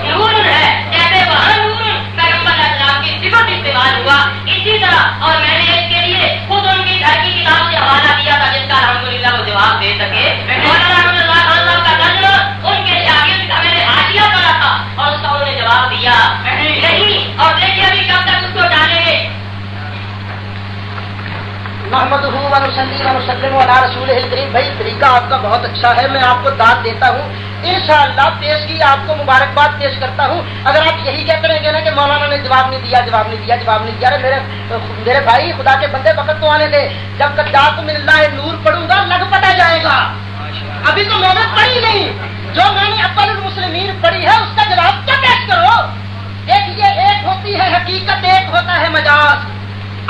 نور ہے، جیسے وہاں نور پیغمبر اسلام کی صفت استعمال ہوا اسی طرح۔ اور میں نے اس کے لیے خود ان کی گھر کی کتاب سے حوالہ دیا تھا جس کا الحمدللہ وہ جواب دے سکے۔ مولانا رحمۃ اللہ خان صاحب کا ترجمہ ان کے شاگرد کا میں نے حاشیہ پڑھا تھا اور اس کا انہوں نے جواب دیا نہیں۔ اور دیکھیے ابھی کب تک اس کو ڈالیں گے۔ محمد ونصلی ونسلم علی رسول الکریم۔ بھائی طریقہ آپ کا بہت اچھا ہے، میں آپ کو داد دیتا ہوں انشاءاللہ، پیشگی آپ کو مبارکباد پیش کرتا ہوں۔ اگر آپ یہی کہتے رہیں گے نا کہ مولانا نے جواب نہیں دیا، جواب نہیں دیا، جواب نہیں دیا، میرے بھائی خدا کے بندے وقت تو آنے دے، جب تک جاءکم من اللہ نور پڑھوں گا لگ پٹا جائے گا۔ ابھی تو میں نے پڑھی نہیں، جو میں نے اول المسلمین پڑھی ہے اس کا جواب تو پیش کرو۔ دیکھیے ایک ہوتی ہے حقیقت، ایک ہوتا ہے مجاز۔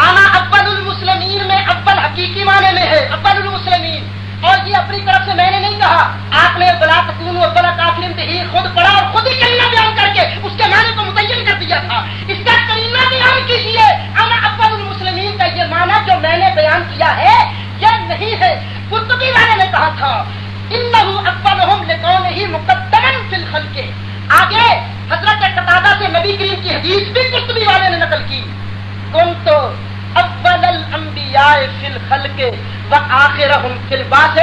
انا اول المسلمین میں اول حقیقی معنی میں ہے اول المسلمین، اور یہ اپنی طرف سے میں نے نہیں کہا، آپ نے بلا تکون و بلا کافلم ہی خود پڑھا اور خود ہی کلمہ بیان کر کے اس کے معنی کو متعین کر دیا تھا۔ اس کا کلمہ بیان کیجیے، انا اول المسلمین کا یہ معنی جو میں نے بیان کیا ہے یہ نہیں ہے۔ قرطبی والے نے کہا تھا ان نبی کریم کی حدیث بھی قرطبی والے نے نقل کی، کنت اول الانبیاء فی الخلق وآخرہم فی البعث.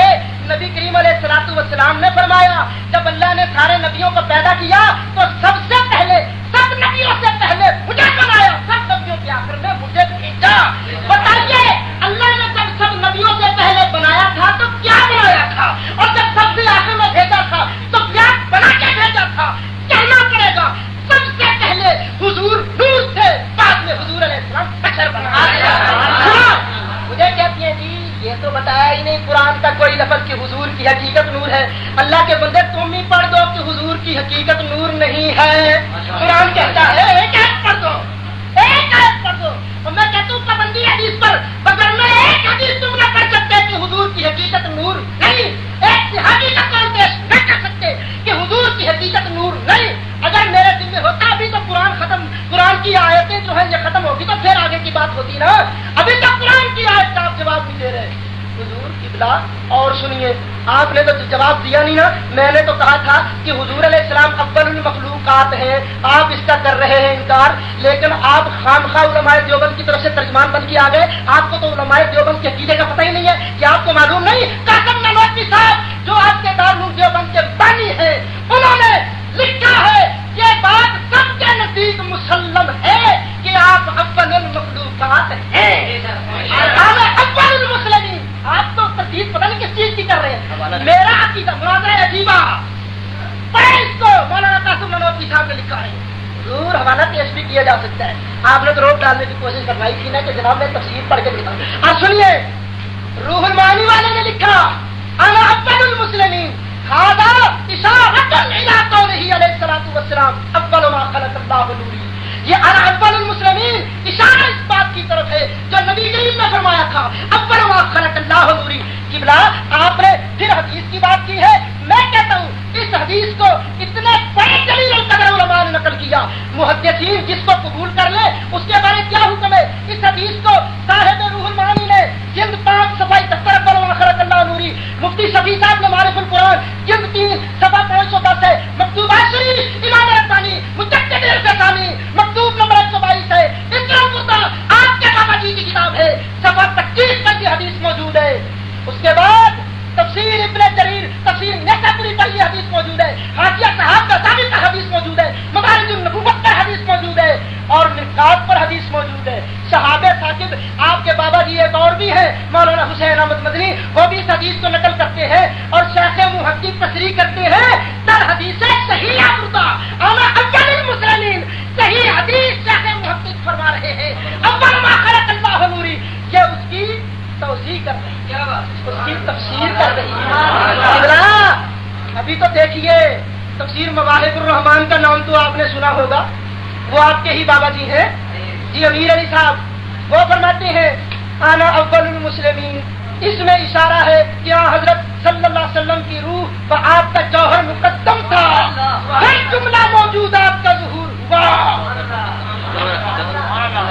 نبی کریم علیہ الصلوۃ والسلام نے فرمایا جب اللہ نے سارے نبیوں کو پیدا کیا تو سب سے پہلے، سب نبیوں سے پہلے مجھے بنایا، سب نبیوں کے آخر میں مجھے بھیجا. بتائیے اللہ نے جب سب نبیوں سے پہلے بنایا تھا تو کیا بنایا تھا، اور جب سب سے آخر میں بھیجا تھا تو کیا بنا کے بھیجا تھا؟ کہنا پڑے گا سب سے پہلے حضور نور تھے، بعد میں حضور علیہ السلام بشر بنا. مجھے کہتی ہیں جی یہ تو بتایا ہی نہیں قرآن کا کوئی لفظ کہ حضور کی حقیقت نور ہے. اللہ کے بندے تم ہی پڑھ دو کہ حضور کی حقیقت نور نہیں ہے. قرآن کہتا ہے ایک آیت پڑھ دو، ایک آیت پڑھ دو. اور میں کہتا ہوں پابندی حدیث پر، مگر میں ایک حدیث تم نہ پڑھ سکتے کہ حضور کی حقیقت نور نہیں، ایک صحابی کا قول پیش نہیں کر سکتے کہ حضور کی حقیقت نور نہیں. اگر میرے دل میں ہوتا ابھی تو قرآن کی آیتیں جو ہے یہ ختم ہوگی تو پھر آگے کی بات ہوتی نا. ابھی تک قرآن کی آیت کا آپ جواب نہیں دے رہے. حضور کی بلا اور سنیے، آپ نے تو جواب دیا نہیں نا. میں نے تو کہا تھا کہ حضور علیہ السلام اول المخلوقات ہیں، آپ اس کا کر رہے ہیں انکار، لیکن آپ خامخواہ علماء دیوبند کی طرف سے ترجمان بن کے آ گئے. آپ کو تو علماء دیوبند کے عقیدے کا پتہ ہی نہیں ہے کہ آپ کو معلوم نہیں. قاسم نانوتوی صاحب جو آپ کے دارالعلوم دیوبند کے بانی ہیں، انہوں نے لکھا ہے یہ بات سب کے نزدیک مسلم ہے کہ آپ اول المخلوقات ہیں، اول المسلمین. آپ تو تردید پتہ نہیں کس چیز کی کر رہے ہیں. میرا عقیدہ مناظرہ عجیبہ پڑھیں اس کو، مولانا قاسم نانوتوی صاحب نے لکھا ہے. ضرور حوالہ پیش بھی کیا جا سکتا ہے. آپ نے تو روک ڈالنے کی کوشش کروائی تھی نا کہ جناب میں تفسیر پڑھ کے دکھاؤں. آپ سنیے، روح المعانی والے نے لکھا انا اول المسلمین، هذا اشارۃ الی قولہ علیہ الصلوۃ والسلام اول ما خلق اللہ نوری. یہ انا اول المسلمین اشارہ اس بات کی طرف ہے جو نبی کریم نے فرمایا تھا اول ما خلق اللہ نوری. قبلہ آپ نے پھر حدیث کی بات کی ہے. میں کہتا ہوں اس حدیث کو اتنے بڑے جلیل القدر علماء نے نقل کیا. محدثین جس کو قبول کر لے اس کے بارے کیا حکم ہے؟ اس حدیث کو صاحب روح المعانی نے جلد 5 صفحہ 71 اول ما خلق اللہ نوری، مفتی شفیع صاحب نے معرف القرآن جلد 3 صفحہ 510 ہے، مکتوبات شریف امام ربانی مجدد الفسانی مکتوب نمبر 122 ہے، اکرم مردہ آپ کے بابا جی کی کتاب ہے، صفحہ 25 پر یہ حدیث موجود ہے. اس کے بعد تفسیر ابن جریر، تفسیر نیسابوری پر یہ حدیث موجود ہے، حاشیہ صحاب کا ثابت پر حدیث موجود ہے، مدارج النبوت پر حدیث موجود ہے، اور مرقات پر حدیث موجود ہے. صحابہ ثاقب آپ کے بابا جی ایک اور بھی ہیں مولانا حسین احمد مدنی، وہ بھی اس حدیث کو نقل کرتے ہیں اور شیخ محقق تصریح کرتے ہیں در حدیث صحیح مردہ انا اول المسلمین. صحیح حدیث شیخ محقق فرما رہے ہیں اول ما خلق اللہ نوری. یہ اس کی توضیح کر رہی ہے، اس کی تفسیر کر رہی ہے. ابھی تو دیکھیے تفسیر مواہب الرحمان کا نام تو آپ نے سنا ہوگا، وہ آپ کے ہی بابا جی ہیں جی امیر علی صاحب. وہ فرماتے ہیں انا اول المسلمین، اس میں اشارہ ہے کہ حضرت صلی اللہ علیہ وسلم کی روح و آپ کا جوہر مقدم تھا، ہر جملہ موجودات کا ظہور ہوا.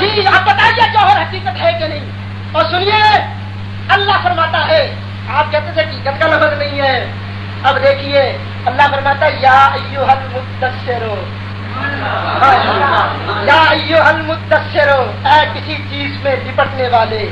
جی آپ بتائیے جوہر حقیقت ہے کہ نہیں؟ اور سنیے اللہ فرماتا ہے، آپ کہتے تھے حقیقت کا لفظ نہیں ہے، اب دیکھیے اللہ فرماتا ہے یا ایھا المدثر، یا ایھا المدثر، اے کسی چیز میں لپٹنے والے.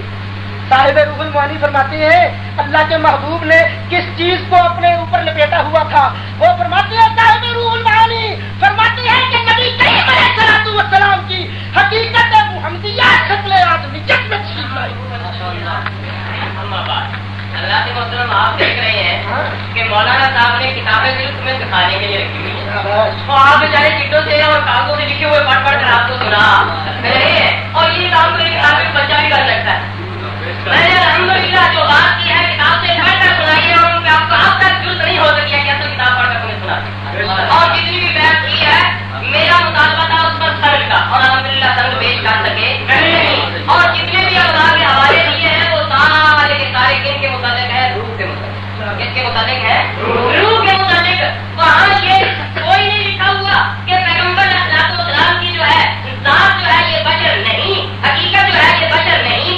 صاحب روح المعانی فرماتے ہیں اللہ کے محبوب نے کس چیز کو اپنے اوپر لپیٹا ہوا تھا. وہ فرماتے ہیں صاحب روح المعانی فرماتے ہیں کہ نبی کریم علیہ الصلوۃ والسلام کی حقیقت محمدیہ شکل آدمیت میں تشریف لائی. اللہ کے محترم آپ دیکھ رہے ہیں کہ مولانا صاحب نے کتابیں بھی تمہیں دکھانے کے لیے رکھی ہوئی ہیں، تو آپ بیچارے چیٹوں سے اور کاغذوں سے لکھے ہوئے پڑھ کر آپ کو سنا رہے ہیں، اور یہ کام تو کتاب بچہ بھی کر سکتا ہے. میں نے الحمدللہ جو بات کی ہے کتاب سے پڑھ کر سنائی ہے، اور ان کا آپ تک ضرورت نہیں ہو سکی ہے کہ تو کتاب پڑھ کر تمہیں سنا. اور جتنی بھی بحث کی ہے میرا مطالبہ تھا اس پر سرد کا، اور الحمدللہ سرد پیش کر سکے نہیں. اور جتنے بھی اخبار کے حوالے دیے ہیں وہ سارے کے سارے کن کے متعلق ہے؟ روح کے متعلق. کس کے متعلق ہے؟ روح کے متعلق. وہاں یہ کوئی نہیں لکھا ہوا کہ پیغمبر علیہ السلام کی جو ہے ذات جو ہے یہ بشر نہیں، حقیقت جو ہے یہ بشر نہیں.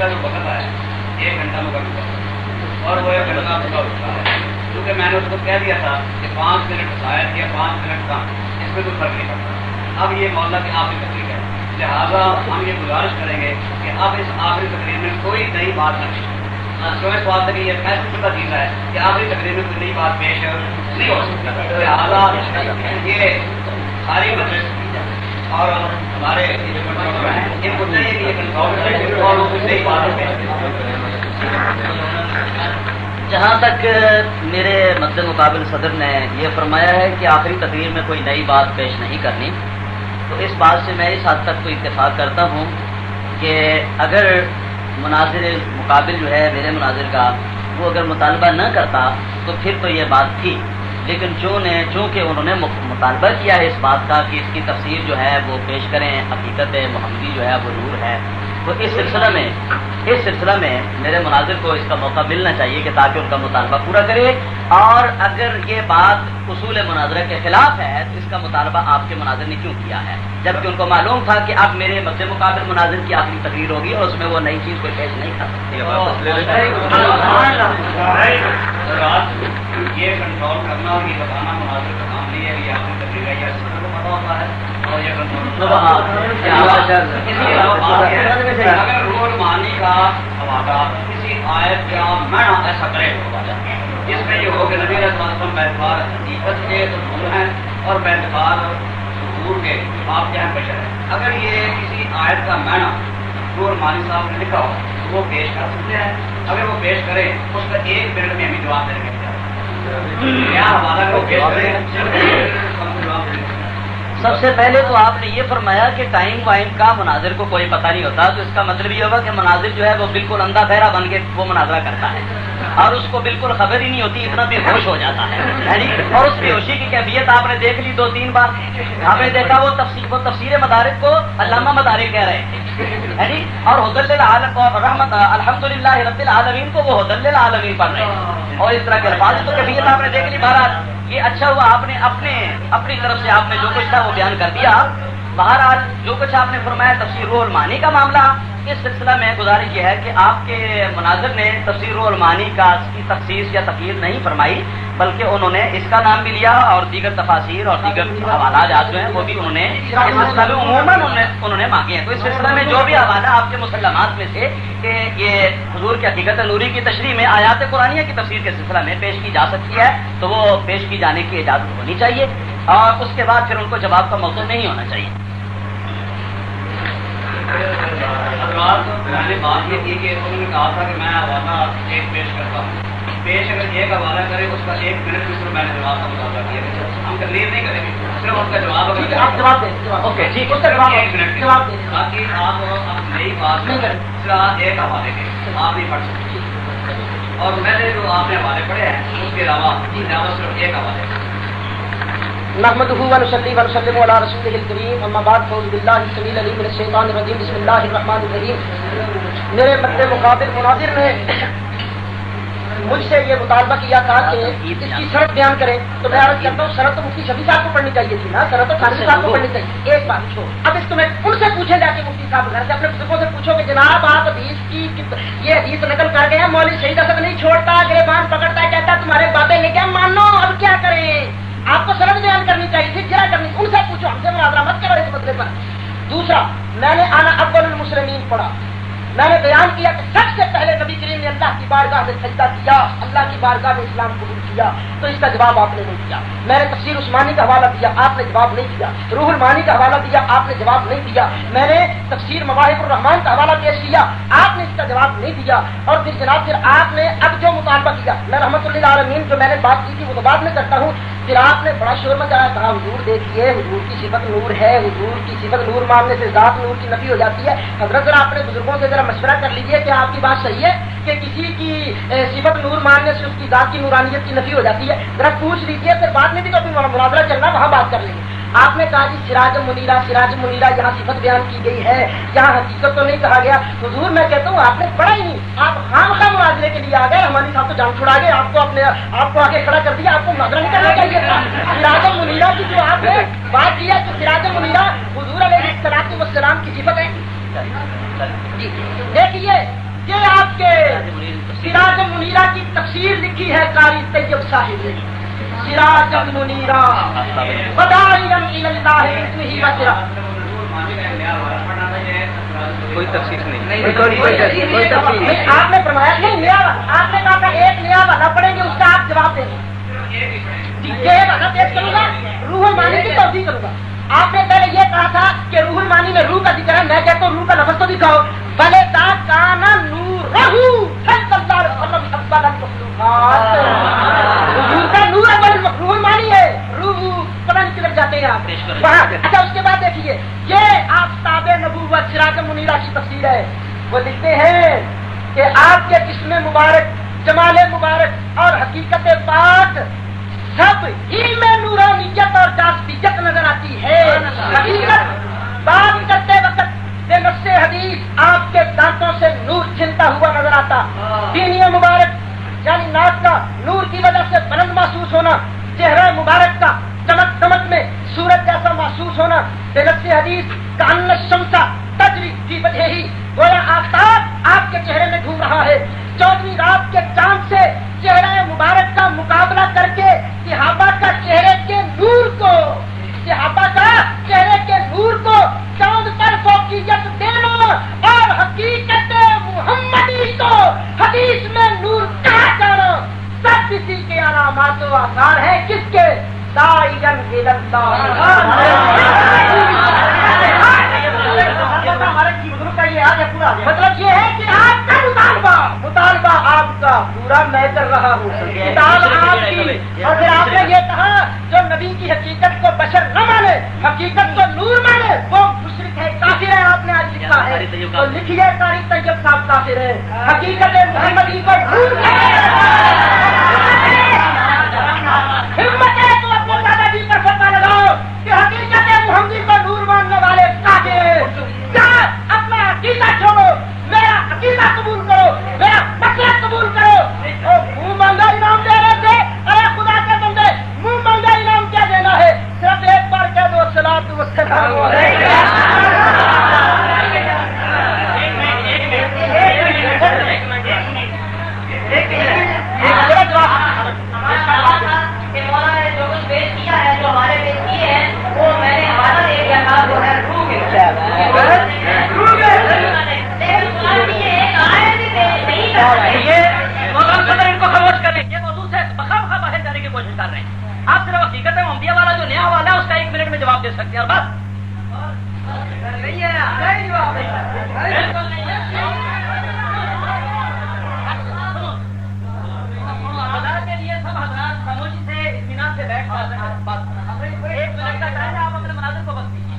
کا جو وقت ہے 1 گھنٹہ مقرر اور وہ 1 گھنٹہ پورا ہوتا ہے، کیونکہ میں نے اس کو کہہ دیا تھا کہ 5 منٹ شاید یا 5 منٹ کم، اس میں کوئی فرق نہیں پڑتا۔ اب یہ مولانا کی آخری تقریر ہے، لہٰذا ہم یہ گزارش کریں گے کہ اب اس آخری تقریر میں کوئی نئی بات نہ اس بات تک یہ فیصلہ چیز ہے کہ آخری تقریر میں کوئی نئی بات پیش نہیں ہو سکتی، لہٰذا یہ ساری مجلس اور ہمارے ان کو چاہیے کہ یہ کنٹرول کریں اور کوئی نئی بات پیش جہاں تک میرے مد مقابل صدر نے یہ فرمایا ہے کہ آخری تقریر میں کوئی نئی بات پیش نہیں کرنی، تو اس بات سے میں اس حد تک تو اتفاق کرتا ہوں کہ اگر مناظر مقابل جو ہے میرے مناظر کا وہ اگر مطالبہ نہ کرتا تو پھر تو یہ بات تھی، لیکن چونکہ انہوں نے مطالبہ کیا ہے اس بات کا کہ اس کی تفسیر جو ہے وہ پیش کریں، حقیقت محمدی جو ہے وہ نور ہے، تو اس سلسلہ میں میرے مناظر کو اس کا موقع ملنا چاہیے کہ تاکہ ان کا مطالبہ پورا کرے، اور اگر یہ بات اصول مناظرہ کے خلاف ہے تو اس کا مطالبہ آپ کے مناظر نے کیوں کیا ہے، جبکہ ان کو معلوم تھا کہ اب میرے مد مقابل مناظر کی آخری تقریر ہوگی اور اس میں وہ نئی چیز کوئی پیش نہیں کر سکتی۔ یہ کنٹرول کرنا اور یہ بتانا مناظر کا کام نہیں ہے کہ یہ آخری تقریر ہے، یہ سب کو پتا ہوتا ہے اور یہ کنٹرول اگر روح المعانی کا حوالہ کسی آیت کا معنی ایسا کرے جس میں یہ ہو کہ نبی علیہ السلام بیتبار حقیقت کے ظہور ہیں اور بیتبار ظہور کے آپ کیا بشر ہیں، اگر یہ کسی آیت کا معنی روح المعانی صاحب نے لکھا ہو تو وہ پیش کر سکتے ہیں، اگر وہ پیش کرے اس کا 1 منٹ میں ہمیں جواب دیں گے، کیا حوالہ کو پیش کرے جواب دیں گے۔ سب سے پہلے تو آپ نے یہ فرمایا کہ ٹائم وائم کا مناظر کو کوئی پتہ نہیں ہوتا، تو اس کا مطلب یہ ہوگا کہ مناظر جو ہے وہ بالکل اندھا بہرا بن کے وہ مناظرہ کرتا ہے اور اس کو بالکل خبر ہی نہیں ہوتی، اتنا بے ہوش ہو جاتا ہے، اور اس بے ہوشی کی کیفیت آپ نے دیکھ لی 2-3 بار، آپ نے دیکھا وہ تفسیر مدارک کو علامہ مدارک کہہ رہے ہیں اور حدل للعالم اور رحمت الحمدللہ رب العالمین کو وہ حدل للعالمین پڑھ رہے ہیں، اور اس طرح کے الفاظ تو کیفیت آپ نے دیکھ لی۔ بہرحال یہ اچھا ہوا آپ نے اپنی طرف سے آپ نے جو کچھ تھا وہ بیان کر دیا۔ بہرحال جو کچھ آپ نے فرمایا تفسیر روح المعانی کا معاملہ، اس سلسلہ میں گزارش یہ ہے کہ آپ کے مناظر نے تفسیر روح المعانی کی تخصیص یا تقریر نہیں فرمائی، بلکہ انہوں نے اس کا نام بھی لیا اور دیگر تفاسیر اور دیگر حوالات جو ہیں وہ بھی انہوں نے اس سلسلہ میں عموماً انہوں نے مانگے ہیں۔ تو اس سلسلہ میں جو بھی حوالہ آپ کے مسلمات میں سے کہ یہ حضور کی حقیقت نوری کی تشریح میں آیات قرآنیہ کی تفسیر کے سلسلہ میں پیش کی جا سکتی ہے تو وہ پیش کی جانے کی اجازت ہونی چاہیے، اور اس کے بعد پھر ان کو جواب کا موقع نہیں ہونا چاہیے۔ میں نے بات یہ کی کہ انہوں نے کہا تھا کہ میں حوالہ ایک پیش کرتا ہوں، پیش اگر ایک حوالہ کرے اس کا 1 منٹ میں صرف میں نے جواب کا مطالبہ کیا، ہم تقریر نہیں کریں گے، صرف اس کا جواب اگر آپ جواب دیں، اوکے ٹھیک ہے، 1 منٹ باقی آپ نئی بات نہیں کریں، صرف ایک حوالے کے آپ نہیں پڑھ سکتے، اور میں نے جو آپ نے حوالے پڑھے ہیں اس کے علاوہ صرف ایک حوالے۔ نحمده ونصلي ونسلم على رسوله الكريم، اما بعد فاعوذ بالله السميع العليم من الشيطان الرجيم، بسم الله الرحمن الرحيم۔ میرے مد مقابل مناظر نے مجھ سے یہ مطالبہ کیا تھا کہ اس کی شرط بیان کریں، تو میں عرض کرتا ہوں شرط تو مفتی شفیع صاحب کو پڑھنی چاہیے تھی نا، شرط تو خالد صاحب کو پڑھنی چاہیے۔ ایک بات اب اس کو میں ان سے پوچھے جا کے مفتی صاحب گھر سے اپنے بزرگوں سے پوچھو کہ جناب آپ حدیث کی یہ حدیث نقل کر گئے ہیں، مولوی شہید اسد نہیں چھوڑتا، گریبان پکڑتا ہے، کہتا تمہارے باتیں لے کے مان لو، اب کیا کریں؟ آپ کو سرد بیان کرنی چاہیے تھی، جرا کرنی، ان سے پوچھو، ہم سے مناظرہ مت کرو اس مسئلے پر۔ دوسرا، میں نے آنا اول المسلمین پڑھا، میں نے بیان کیا کہ سب سے پہلے نبی کریم نے اللہ کی بارگاہ میں سجدہ کیا، اللہ کی بارگاہ میں اسلام قبول کیا، تو اس کا جواب آپ نے نہیں دیا۔ میں نے تفسیر عثمانی کا حوالہ دیا، آپ نے جواب نہیں دیا۔ روح المعانی کا حوالہ دیا، آپ نے جواب نہیں دیا۔ میں نے تفسیر مواہب الرحمان کا حوالہ پیش کیا، آپ نے اس کا جواب نہیں دیا۔ اور پھر آپ نے اب جو مطالبہ کیا، میں رحمت اللہ عالمین جو میں نے بات کی تھی وہ تو بعد میں کرتا ہوں، پھر آپ نے بڑا شور مچایا، کہا حضور دیکھیے حضور کی صفت نور ہے، حضور کی صفت نور ماننے سے ذات نور کی نفی ہو جاتی ہے۔ حضرت ذرا اپنے بزرگوں سے ذرا مشورہ کر لیجئے کہ آپ کی بات صحیح ہے کہ کسی کی صفت نور ماننے سے اس کی ذات کی نورانیت کی نفی ہو جاتی ہے، ذرا پوچھ لیجئے، پھر بعد میں بھی کبھی مناظرہ چلنا وہاں بات کر لیں گے۔ آپ نے کہا جی سراج منیرہ یہاں صفت بیان کی گئی ہے، یہاں حقیقت تو نہیں کہا گیا۔ حضور میں کہتا ہوں آپ نے پڑھا ہی نہیں، آپ خام مناظرے کے لیے آ گئے، ہماری صاحب تو جان چھڑا گئے، آپ کو آگے کھڑا کر دیا، آپ کو مناظرہ نہیں کرنا چاہیے تھا۔ سراج منیرہ کی جو آپ نے بات کی ہے کہ سراج منیرہ حضور علیہ الصلوۃ والسلام کی صفت ہے۔ جی دیکھیے یہ آپ کے سراج منیرہ کی تفسیر لکھی ہے قاری طیب صاحب نے. سراج منیرہ بدائعا الی اللہ باسمہ وسرا. کوئی تفصیل نہیں. آپ نے فرمایا نہیں نیا والا. آپ نے کہا تھا ایک نیا والا پڑھیں گے, اس کا آپ جواب دیں گے. یہ والا پیش کروں گا, روح المانی کی توضیح کروں گا. آپ نے پہلے یہ کہا تھا کہ روح المانی میں روح کا ذکر ہے. میں کہتا ہوں روح کا لفظ تو دکھاؤ. بلے دا کانا نور رہو صلی اللہ علیہ وسلم افضل المخلوقات. حضور کا نور اول روح المانی ہے. روح پتہ نہیں کدھر جاتے ہیں آپ. اچھا اس کے بعد دیکھیے یہ آفتاب نبوت سراج منیرہ کی تفسیر ہے. وہ لکھتے ہیں کہ آپ کے جسم مبارک, جمال مبارک اور حقیقت پاک سب ہی میں نورانیت اور جاذبیت نظر آتی ہے. حقیقت بات کرتے وقت بے نفس حدیث آپ کے دانتوں سے نور چھنتا ہوا نظر آتا. دینی مبارک یعنی ناک کا نور کی وجہ سے بلند محسوس ہونا, چہرہ مبارک کا چمک دمک میں سورج جیسا محسوس ہونا. بے نفس حدیث کا ان شمسا تجری کی وجہ ہی گویا آفتاب آپ کے چہرے میں گھوم رہا ہے. 14ویں رات کے چاند سے چہرہ مبارک کا مقابلہ کر کے صحابہ کا چہرے کے نور کو, صحابہ کا چہرے کے نور کو چاند پر فوقیت دینا اور حقیقت محمدی کو حدیث میں نور کہا جانا سب کسی کے علامات و آثار ہیں. کس کے؟ داعیاً الی اللہ. مطلب یہ ہے کہ آپ کا مطالبہ آپ کا پورا میں کر رہا ہوں. کتاب آپ کی, اور پھر آپ نے یہ کہا جو نبی کی حقیقت کو بشر نہ مانے, حقیقت کو نور مانے, وہ مشرک ہے, کافر ہے. آپ نے آج لکھا ہے تو لکھیے قاری طیب صاحب کافر ہے. حقیقت محمدی کو نور ہمت ہے تو اپنے دادا جی پر فتوا لگاؤ کہ حقیقت محمدی کو نور ماننے والے کافر ہیں. کیا اپنا عقیدہ چھوڑو, میرا عقیدہ قبول کرو, میرا مسئلہ قبول کرو. منہ مانگا انعام دے رہے تھے, ارے خدا کے بندے منہ مانگا انعام کیا دینا ہے؟ صرف ایک بار کہہ دو صلاۃ والسلام کہ مولانا نے جو کچھ پیش کیا ہے, جو ہمارے پیش کیے ہیں, وہ میں نے حوالہ دے دیا تھا, وہ ہے روح کے. ان کو خاموش کریں. یہ موضوع سے بخا باہر جانے کی کوشش کر رہے ہیں. آپ صرف حقیقت محمدیہ والا جو نیا حوالہ ہے اس کا 1 منٹ میں جواب دے سکتے ہیں. اور بس نہیں ہے, کے لیے سب حضرات خاموشی سے اطمینان سے بیٹھ جاتے ہیں. 1 منٹ کا ٹائم ہے, آپ اپنے مناظر کو بس دیجیے.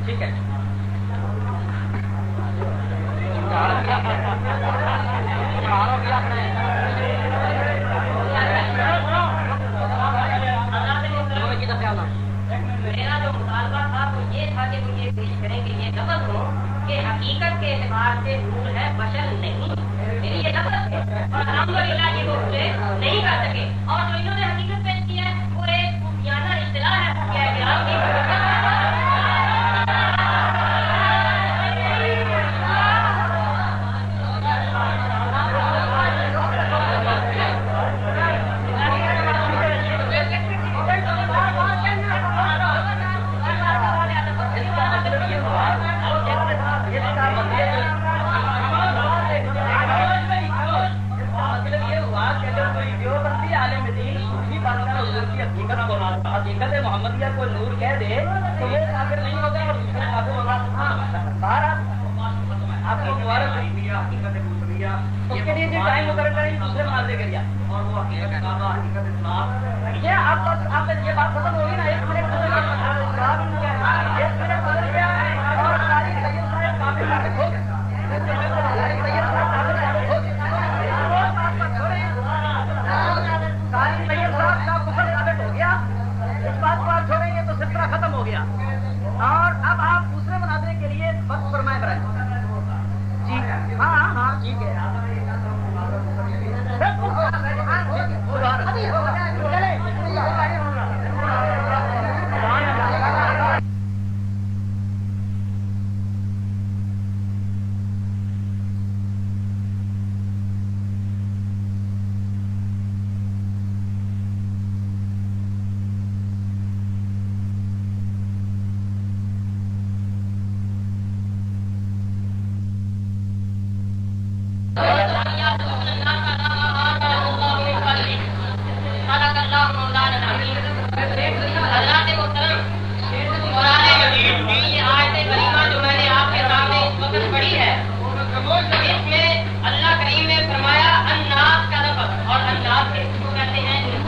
ٹھیک ہے. میرا جو مطالبہ تھا وہ یہ تھا کہ وہ یہ پیش کریں کہ یہ لفظ ہو کہ حقیقت کے اعتبار سے نور ہے, بشر نہیں. میری یہ لفظ ہے اور الحمدللہ یہ وہ پورے نہیں کر سکے. اور جو انہوں نے حقیقت پیش کی ہے وہ ایک صوفیانہ اصطلاح ہے حقیقت محمدیہ کو نور کہہ دے تو وہ کافر نہیں ہوگا اور دوسرے کافر ہوگا. آپ کو مبارک اس کے لیے جو ٹائم مقرر کریں دوسرے مناظرے کے لیے. اور وہ یہ آپ یہ بات ختم ہوگی نا. 1 منٹ چھوڑیں گے تو سلسلہ ختم ہو گیا. اور اب آپ دوسرے مناظرے کے لیے وقت فرمائے برائے. جی ہاں ٹھیک ہے. چلے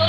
2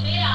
6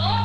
2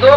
2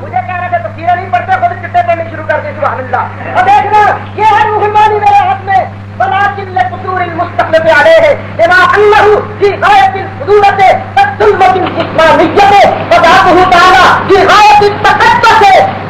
مجھے کہنا کہ تفسیریں نہیں پڑھتے خود چٹے پڑھنے شروع کر دیں سبحان اللہ. اور دیکھنا یہ ہے روح المانی میرے ہاتھ میں ولكن لقصور المستخلف عليه لما انه في غايه الحدود والظلمه الجسمانيه وذاته تعالى في غايه التقدس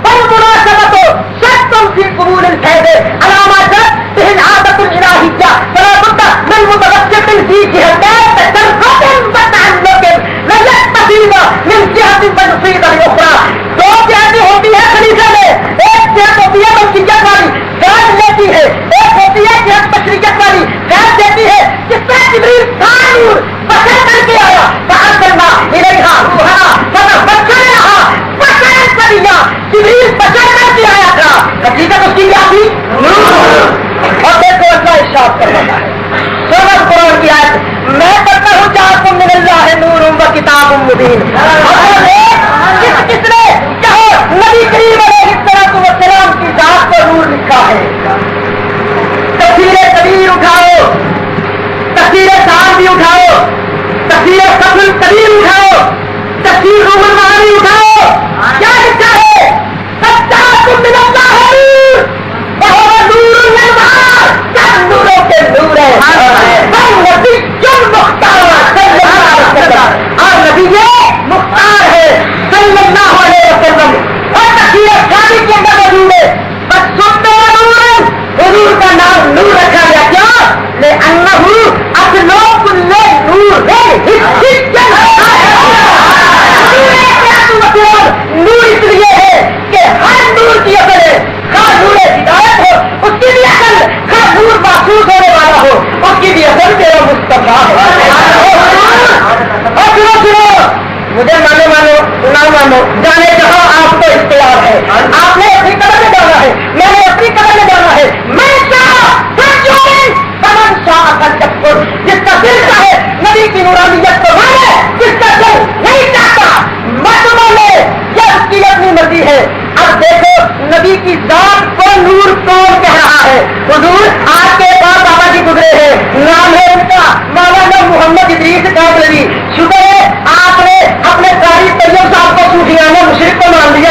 والمناسبه شرط في قبول الفيض على ما جاءت به العاده الالهيه فلا بد من متوسط في جهتين تجربه وتعلق لا يستفيد من جهه فيصيب الاخرى. دو جہتیں ہوتی ہے خلیفہ میں. ایک جہت ہوتی ہے ملکیت والی گاڑ لیتی ہے, ایک ہوتی ہے جہت بشریت والی گاڑ دیتی ہے جس میں جبریل نور بشر کر کے آیا فأرسلنا إليها روحنا فتبصرها بشرا سويا. جبریل بشر کر کے آیا تھا, حقیقت اس کی کیا تھی؟ نور. اور دیکھو اللہ ارشاد فرماتا ہے سورۃ قرآن کی آیت میں پڑھتا ہوں جاءکم من اللہ نور و کتاب مبین. کس نے کہو نبی کریم علیہ السلام کی ذات کو نور لکھا ہے. تفسیر کبیر اٹھاؤ, تفسیر سعد بھی اٹھاؤ, تفسیر فتح القدیر اٹھاؤ, تفسیر روح المعانی اٹھاؤ. کیا لکھا ہے؟ جاءکم من اللہ نور وہو نور الانوار. سب نوروں کے نور ہے. نبی جو مختار اور نبی مختار ہے صلی اللہ علیہ وسلم. اور تفسیر شادی کے اندر موجود ہے بس سنتے نور. حضور کا نام نور رکھا گیا کیا؟ لأنه أطلق النور نور اس لیے ہے کہ ہر نور کی اصل ہے. خواہ نور ہدایت ہو اس کی بھی اصل, خواہ نور محسوس ہونے والا ہو اس کی بھی اصل تیرا مصطفیٰ ہے. اور سنو مجھے مانو نہ مانو جانے کہاں آپ کو اختیار ہے. آپ نے اپنی قدر میں جانا ہے, میں نے اپنی قدر میں جانا ہے. میں جس کا دل چاہے نبی کی نورانیت کو مانے, جس کا دل نہیں چاہتا مت مانے, یہ اس کی اپنی مرضی ہے. اب دیکھو نبی کی ذات کو نور کون کہہ رہا ہے؟ حضور آپ کے پاس بابا جی گزرے ہیں, نام ہے ان کا مولانا محمد ادریس کابلوی. شکر ہے آپ نے اپنے قاری طیب صاحب کو صوفیانہ مشرک کو مان لیا.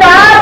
4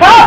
7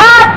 8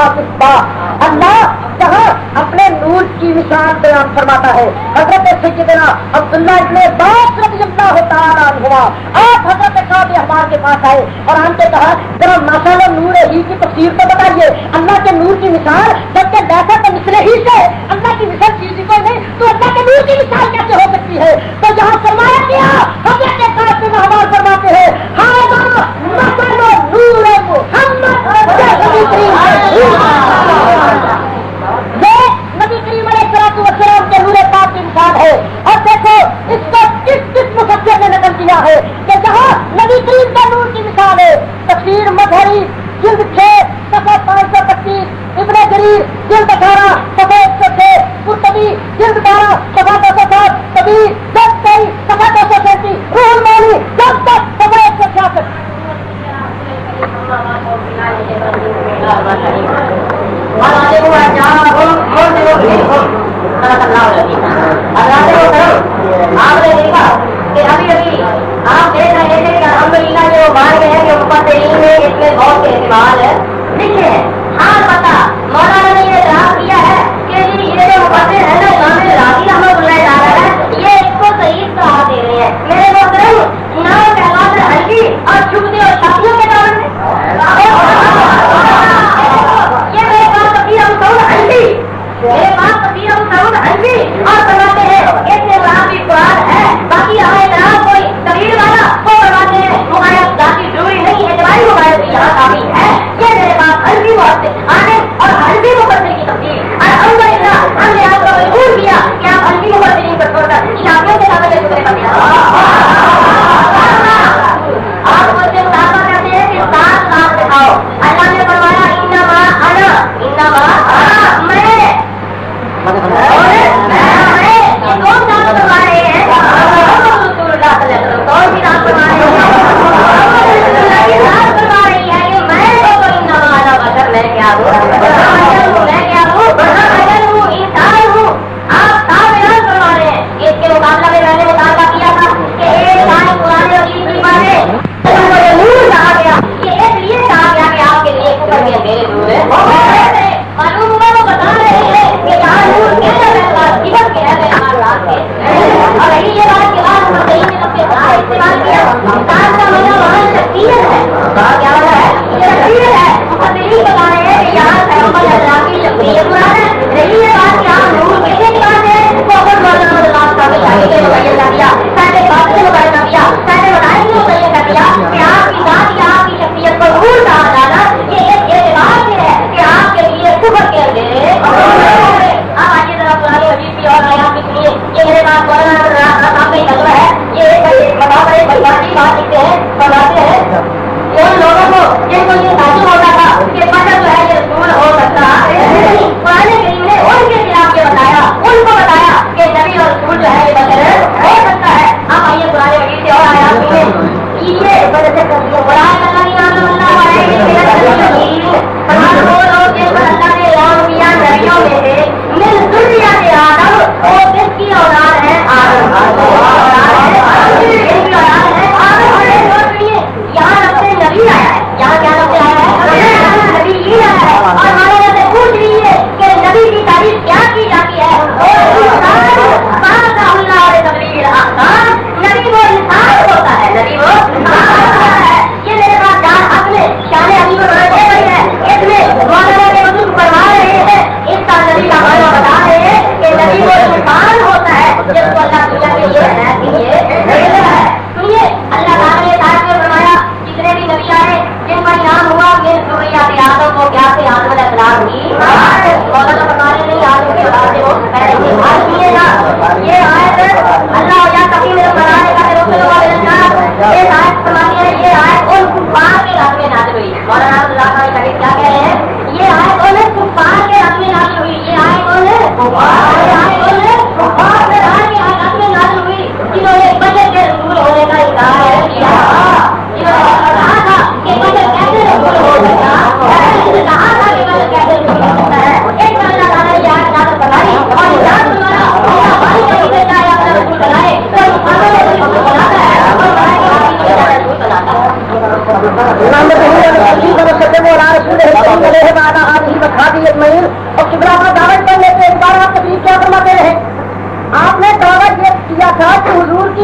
حافظ اللہ جہاں اپنے نور کی مثال بیان فرماتا ہے حضرت سیدنا عبداللہ ابن عباس رضی اللہ تعالیٰ عنہما آپ حضرت کعب احبار کے پاس آئے اور ہم سے کہا ذرا ماشاءاللہ نور ہی کی تفسیر تو بتائیے، اللہ کے نور کی مثال جبکہ ویسا تو مثل ہی سے اللہ کی مثال چیز ہی کوئی نہیں تو اللہ کے نور کی مثال کیسے ہو سکتی ہے؟ تو جہاں فرمایا گیا حضرت کعب بن احبار فرماتے ہیں نبی کریم علیہ السلام کے نور پاک کی مثال ہے۔ اور دیکھو اس کو کس مفسر نے نقل کیا ہے کہ جہاں نبی کریم کا نور کی مثال ہے، تفسیر مظہری جلد 6 صفحہ 525، ابن جریر جلد 18 صفحہ 106، قرطبی جلد 12 صفحہ 207، کبیر جلد 23 صفحہ 237، روح المانی جلد 10 صفحہ 166۔ آپ نے دیکھا کہ ابھی آپ دیکھ رہے تھے کہ الحمدللہ جو مار گئے ہیں کہ مفسرین میں اس میں بہت سے اعتبار لکھے ہیں۔ ہاں پتا مولانا نے یہ اعتراف کیا ہے کہ یہ جو مفسر ہے نا امام راضی رحمۃ اللہ تعالیٰ ہے یہ اس کو صحیح قرار دے رہے ہیں۔ میرے محترم نام پہلوان ہلکی اور چھپتے اور چھاپیوں کے کارن یہ میرے پاس تفسیر ابو سعود حنفی اور فرماتے ہیں اس میں مراد قرآن ہے، باقی ہمیں جناب کوئی تقریر والا وہ فرماتے ہیں مغایب ذاتی ضروری نہیں ہے، اعتباری مغایب یہاں کافی ہے۔ یہ میرے پاس حنفی عالم اور حنفی مفسر کی تفسیر اور الحمدللہ ہم نے آپ کو مجبور کیا کہ آپ حنفی مفسرین کو چھوڑ کر شافعیوں کے سامنے شکر کرتے ہیں۔ آپ مجھ سے مطالبہ کرتے ہیں کہ 7 لاکھ دکھاؤ۔ اللہ نے فرمایا انما انا میں کون ڈانس کروا رہے ہیں؟ کون سی ڈانس کروا رہے ہیں؟ ڈانس کروا رہی ہے کہ میں تو بشر میں کیا ہوں، میں کیا ہوں، اجل ہوں، انسان ہوں۔ آپ صاف اعلان کروا رہے ہیں۔ اس کے مقابلہ میں نے مطالبہ کیا تھا کہ ایک لائن قرآن حکیم کی باتیں نور کہا گیا، یہ اس لیے کہا گیا کہ آپ کے لیے کفر کے اندھیرے دور ہے۔ معلوم ہوا وہ بتا رہے ہیں کہ جہاں نور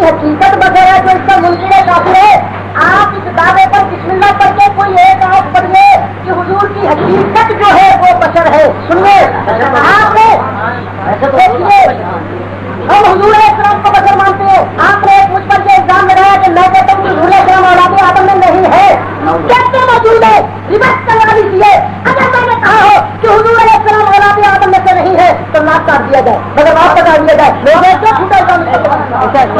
حقیقت بشر ہے جو اس کا منکر کافر ہے. آپ اس دعوے پر بسم اللہ پڑھ کے کوئی ایک آیت پڑھیے کہ حضور کی حقیقت جو ہے وہ بشر ہے. سنیے آپ نے دیکھیے ہم حضور علیہ السلام کو بشر مانتے ہیں. آپ نے مجھ پر یہ الزام لگایا کہ میں کہتا ہوں کہ حضور علیہ السلام اولاد آدم میں نہیں ہے. کیسے موجود ہے؟ ریورس کروا دیجیے. اگر میں نے کہا ہو کہ حضور علیہ السلام اولاد آدم میں سے نہیں ہے تو ناک کاٹ دیا جائے, مگر آپ بتا دیا جائے. میں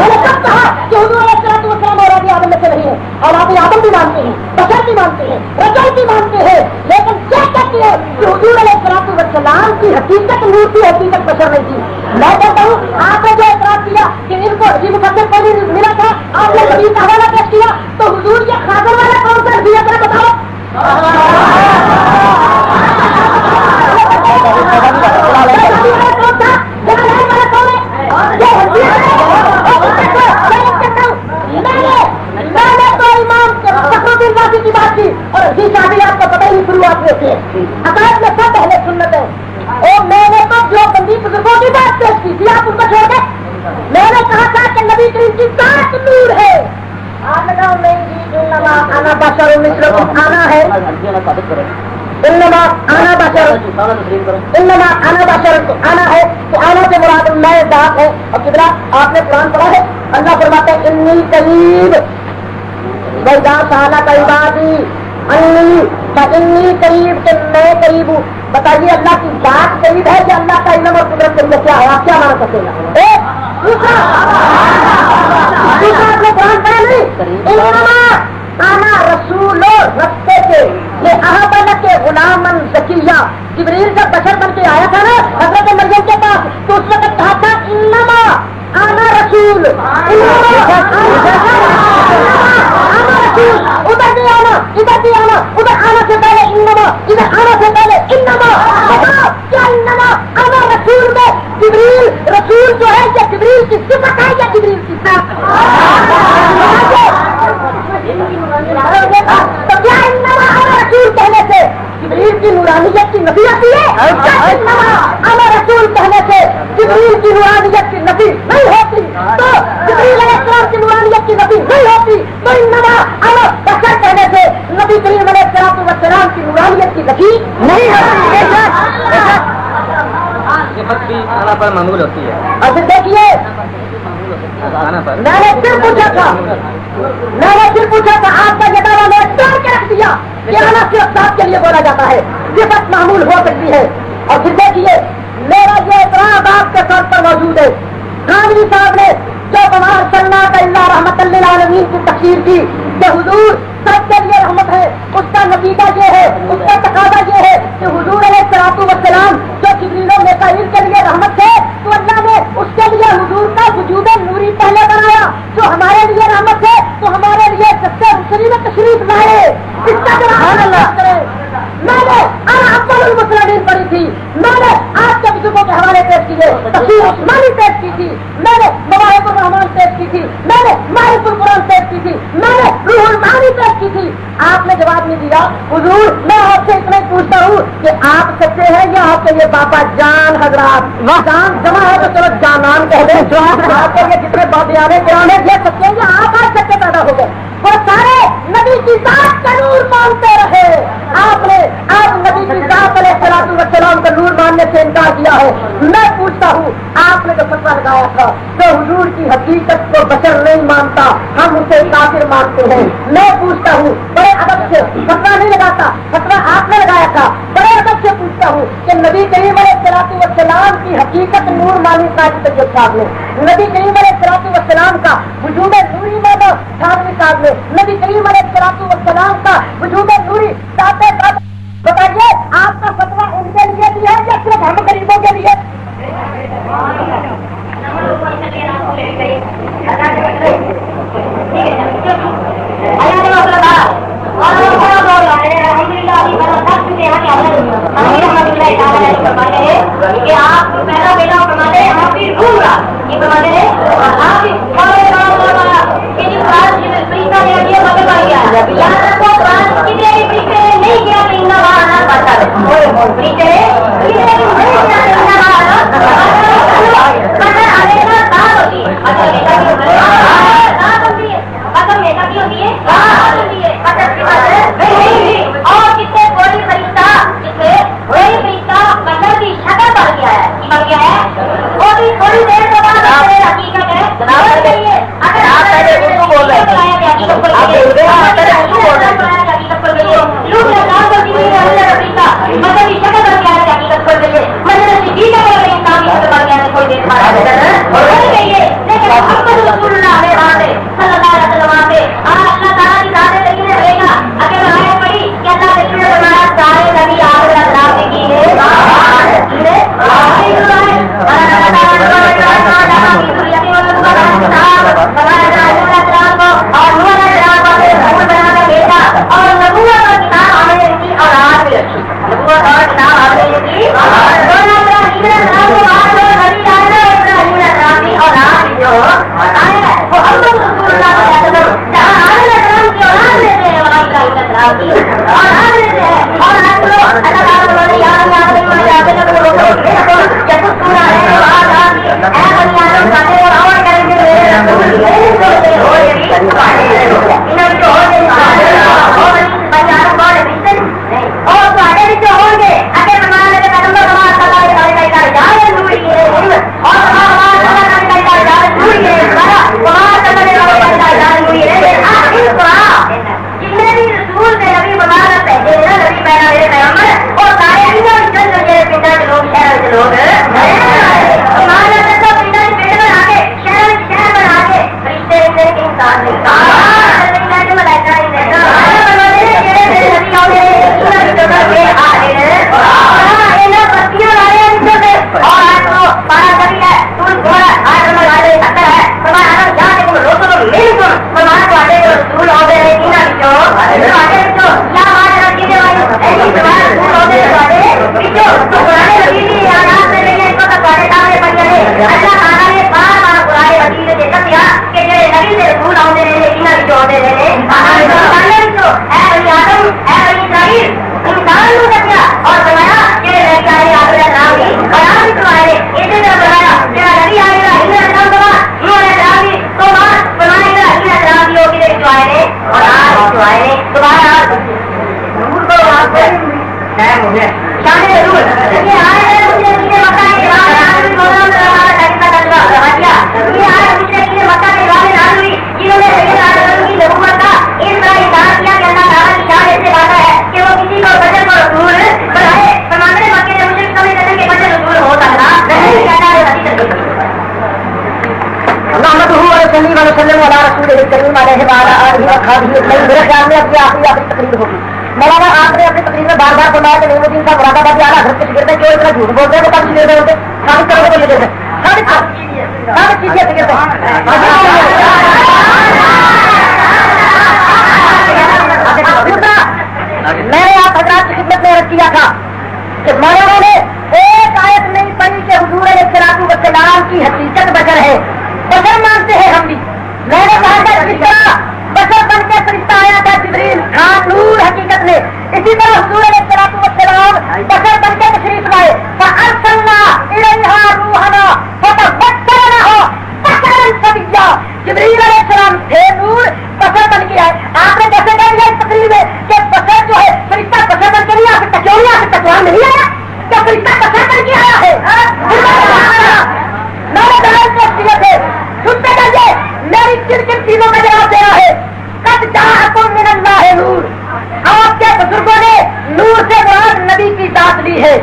نے کب کہا کہ حضور علیہ السلام اولاد آدم میں سے نہیں ہے؟ اولاد آدم بھی مانتے ہیں, بشر بھی مانتے ہیں, رسول بھی مانتے ہیں, لیکن کیا کہتے ہیں کہ حضور علیہ السلام کی حقیقت نور کی حقیقت بشر نہیں تھی. میں کہتا ہوں آپ نے جو اعتراض کیا کہ ان کو عجیب مقدس کوئی ملا تھا, آپ نے کبھی کا حوالہ پیش کیا, تو حضور کے خاطر والا کون سا حقیقت ہے بتاؤ. کی بات کی اور یہ شادی آپ کو پتہ ہی شروعات میں سے عقائد میں سب پہلے سنت ہے. اور میں نے تو جو بندی بزرگوں کی بات پیش کی تھی آپ ان کو چھوڑ کے میں نے کہا تھا کہ نبی کریم کی ذات نور ہے. آپ نے کہا نہیں جی آنا بشر مثلکم آنا ہے, انما آنا بشر انما آنا بشر آنا ہے تو آنا سے مراد میں ذات ہے. اور کتنا آپ نے قرآن پڑھا ہے, اللہ فرماتا ہے انی قریب بیدا سالہ کا عبادی انی قریب کہ میں قریب ہوں. بتائیے اللہ کی ذات قریب ہے کہ اللہ کا علم اور قدرت قریب کیا ہے؟ آپ کیا مانا سکتے ہیں؟ دوسرا آپ نے قرآن پڑھا نہیں, انما آنا رسول رستے کے یہ احبن کے غلامن زکیہ. جبریل کا بشر بن کے آیا تھا نا حضرت مریم کے پاس, تو اس وقت کہا تھا انما آنا رسول, ادھر بھی آنا ادھر بھی آنا, ادھر آنا سے پہلے انما, ادھر آنا سے پہلے انما. کیا انما آنا رسول میں جبریل رسول جو ہے یا جبریل کی صفت ہے یا جبریل کی ذات؟ تو کیا انما آنا رسول کہنے سے جبریل کی نورانیت کی نفی آتی ہے؟ انما آنا رسول کہنے سے جبریل کی نورانیت کی نفی نہیں ہوتی, تو جبریل علیہ السلام کی نورانیت کی نفی نہیں ہوتی, تو انما آنا بشر کہنے سے نبی کریم علیہ السلام کی نورانیت کی نفی نہیں ہوتی. صفت بھی آنا پر معمول ہوتی ہے. اب دیکھیے میں نے پھر پوچھا تھا آپ کا یہ دعویٰ میں توڑ کے رکھ دیا کہ آنا صرف صاحب کے لیے بولا جاتا ہے, صفت معمول ہو سکتی ہے. اور پھر دیکھیے میرا یہ اعتراض آپ کے ساتھ پر موجود ہے. خانوی صاحب نے جو بمار سننا کا اللہ رحمت للعالمین کی تفسیر کی کہ حضور سب کے لیے رحمت ہے, اس کا نتیجہ یہ ہے, اس کا تقاضا یہ ہے کہ حضور علیہ السلام جو جبریل و میکائیل کے لیے رحمت ہے, تو اللہ نے اس کے لیے حضور کا وجود نوری پہلے بنایا. جو ہمارے لیے رحمت ہے تو ہمارے لیے سچے مسلم میں تشریف لائے. اس کا کرے میں نے اول المسلمین پڑھی تھی, میں نے آپ کے بزرگوں کے حوالے پیش کیے, تفسیر عثمانی پیش کی تھی, میں نے مواہب الرحمان پیش کی تھی, میں نے معرف القرآن پیش کی تھی, میں نے روح المعانی پیش کی تھی. آپ نے جواب نہیں دیا. حضور میں آپ سے اتنا ہی پوچھتا ہوں کہ آپ سچے ہیں یا آپ کے لیے بابا جان حضرات جان جمع ہے تو چلو جانان کہہ دیں, جو آپ کے لیے جتنے بابیانے قرآن یہ سچے ہیں یا آپ آج سچے پیدا ہو گئے. وہ سارے نبی کی ذات کا نور مانتے رہے. آپ نبی کی ذات علیہ السلام کا نور ماننے سے انکار کیا ہے. میں پوچھتا ہوں آپ نے جو فتویٰ لگایا تھا تو حضور کی حقیقت کو بشر نہیں مانتا, ہم اسے کافر مانتے ہیں. میں پوچھتا ہوں بڑے ادب سے, فتویٰ نہیں لگاتا, فتویٰ آپ نے لگایا تھا, بڑے ادب سے پوچھتا ہوں کہ نبی کریم علیہ السلام کی حقیقت نور مانی طیب صاحب نے, نبی کریم علیہ السلام کا وجود نوری مانا تھانوی صاحب نے, نبی کریم علیہ السلام کا وجود نوری بتائیے آپ کا فتویٰ ان کے لیے بھی ہے یا صرف ہم غریبوں کے لیے؟ آپ پہلا بیٹا فرماتے ہیں ہم پھر گھوم رہا یہ فرماتے ہیں نہیں ابھی تھوڑی دیر کے بعد حقیقت ہے اگر آپ پہلے اردو بول رہے ہیں مطلب شکل بن گیا ہے حقیقت کھول گئی ہے مطلب جی کا انسان بن گیا ہے کوئی دیر بعد لیکن محمد رسول اللہ علیہ صلی اللہ علیہ وسلم سے اللہ تعالیٰ کی ذات لیکن رہے گا اگر آئے پڑی کہ اللہ رسول ہمارا سارے نبی آخر اللہ سے کی ہے اور نبوت کا کتاب ہم نے کی اور آج بھی رکھی نبوت اور کتاب ہم نے کی اور مولانا آپ نے اپنی تقریر میں بار بار فرمایا کہ نعیم الدین صاحب مراد آباد اعلیٰ حضرت کے شاگرد ہیں جو اتنا جھوٹ بولتے ہیں وہ کب شاگرد ہوتے ثابت کرو تو لیتے ثابت کیجیے میں نے آپ حضرات کی خدمت میں عرض کیا تھا کہ مولانا نے ایک آیت نہیں پڑھی کہ حضور علیہ الصلوۃ والسلام کی حقیقت بشر ہے بشر مانتے ہیں ہم بھی میں نے کہا تھا کس طرح بشر بن کے فرشتہ آیا تھا جبریل خان نور حقیقت میں اسی طرح حضور علیہ الصلوۃ والسلام بشر بن کے تشریف لائے فارسلنا الیہا روحنا فتبصر لها بشرا سویا جبریل علیہ السلام تھے نور بشر بن کے آئے آپ نے کیسے کہہ دیا اس تقریر میں کہ بشر جو ہے فرشتہ بشر بن کے نہیں آ سکتا کیوں نہیں آ سکتا قرآن نہیں آیا کیا فرشتہ بشر بن کے آیا ہے میں نے دلائل پیش کیے تھے سنتے رہیے میری کن کن چیزوں میں جواب دینا ہے قد جاءکم من اللہ نور آپ کے بزرگوں نے نور سے مراد نبی کی ذات لی ہے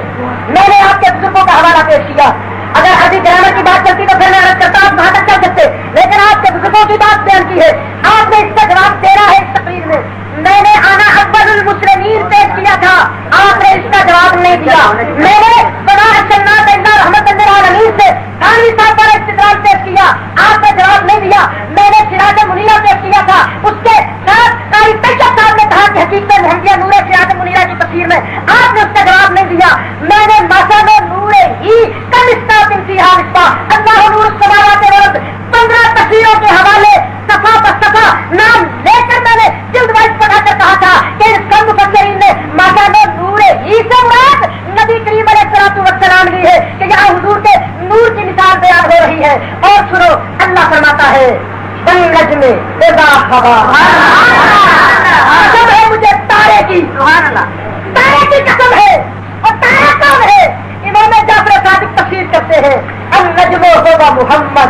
میں نے آپ کے بزرگوں کا حوالہ پیش کیا اگر حدیث گرامر کی بات چلتی تو پھر میں عرض کرتا آپ وہاں تک چل سکتے لیکن آپ کے بزرگوں کی بات بیان کی ہے آپ نے اس کا جواب دینا ہے اس تقریر میں نے آنا اکبر المسلمین پیش کیا تھا آپ نے اس کا جواب نہیں دیا میں نے بنا جنات اللہ رحمت للعالمین سے خانوی صاحب پر استدلال پیش کیا آپ نے جواب نہیں دیا میں نے سراج منیرہ پیش کیا تھا اس کے ساتھ قاری طیب صاحب نے کہا کہ حقیقت محمدیہ نور سراج منیرہ کی تفسیر میں آپ نے اس کا جواب نہیں دیا میں نے ماسا میں نور ہی کم استاف انتہا نسبہ اللہ نور السماوات والارض 15 تفسیروں کے حوالے صفحہ پر صفحہ نام لے کر میں نے جلد وائز پڑھا کر کہا تھا کہ اس کم مفسرین نے ماسا میں نور ہی سے مراد نبی کریم علیہ الصلوۃ والسلام لی ہے کہ یہاں حضور کے نور کی مثال بیان ہو رہی ہے اور سنو اللہ فرماتا ہے بالنجم اذا ہوا قسم ہے مجھے تارے کی تارے کی قسم ہے اور تارا کون ہے امام جعفر صادق تفسیر کرتے ہیں النجم ہوگا محمد.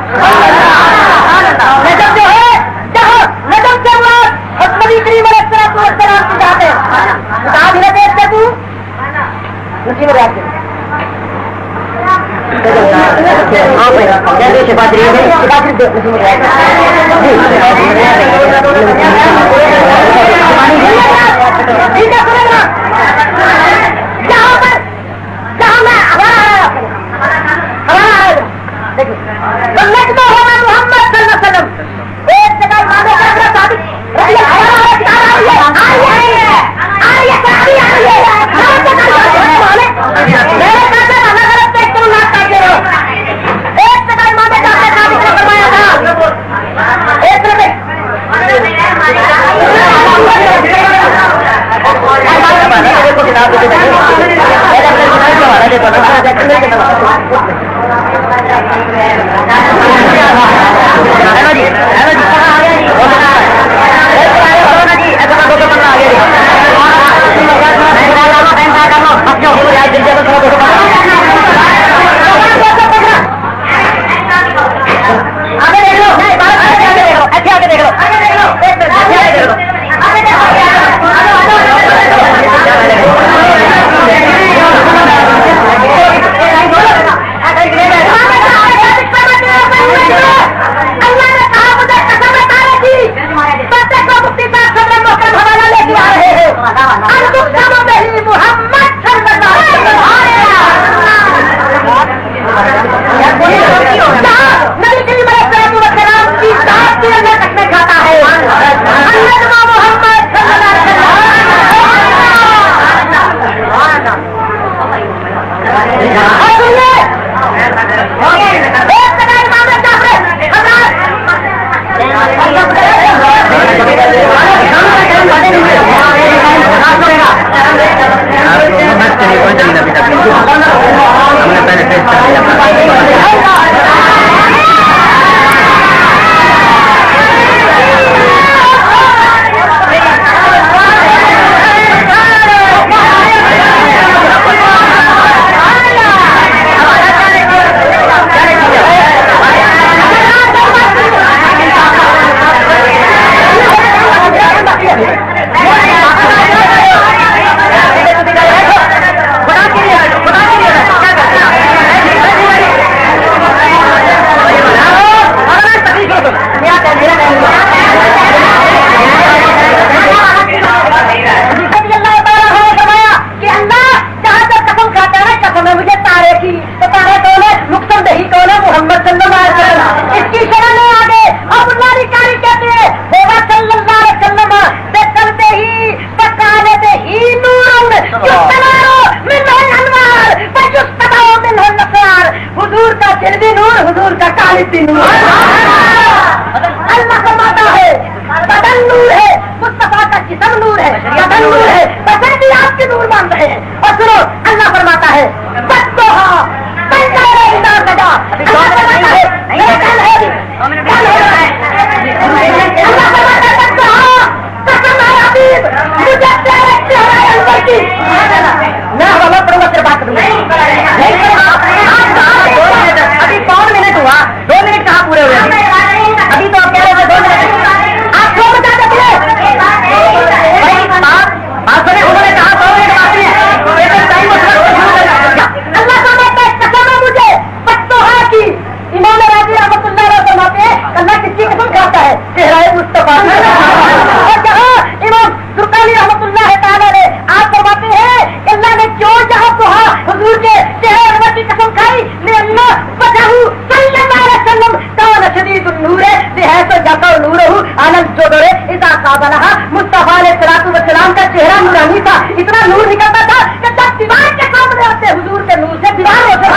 نجم جو ہے جہاں نجم سے مراد نبی کریم علیہ السلام کی ذات ہے. کتاب ہی دیکھتے تو نصیب ریاض اللہ فرماتا ہے بدن نور ہے, مصطفیٰ کا جسم نور ہے, بدن نور ہے, بدن بھی آپ کے نور مان رہے ہیں. اور سنو اللہ فرماتا ہے ابھی 5 منٹ ہوا, 2 منٹ کہاں پورے ہوئے ابھی تو آپ کہہ رہے تھے 2 منٹ. آپ کیوں بتا دیتے بات سنے, انہوں نے کہا 2 منٹ باقی ہے. اللہ کا قسم ہے مجھے بچوں کی امام راضی رحمۃ اللہ علیہ فرماتے ہیں اللہ کس کی قسم کھاتا ہے چہرہ مصطفیٰ. اور جہاں امام زرقانی رحمۃ اللہ تعالیٰ نے آپ فرماتے ہیں کہ اللہ نے جو جہاں کہا حضور کے چہرے انور کی قسم کھائی میں اللہ وجہ صلی اللہ علیہ وسلم کان شدید النور بحیث یقع نورہ علی الجدر اذا قابلہ. مصطفیٰ علیہ الصلوۃ والسلام کا چہرہ نورانی تھا, اتنا نور نکلتا تھا کہ جب دیوار کے سامنے آتے حضور کے نور سے دیوار ہوتے.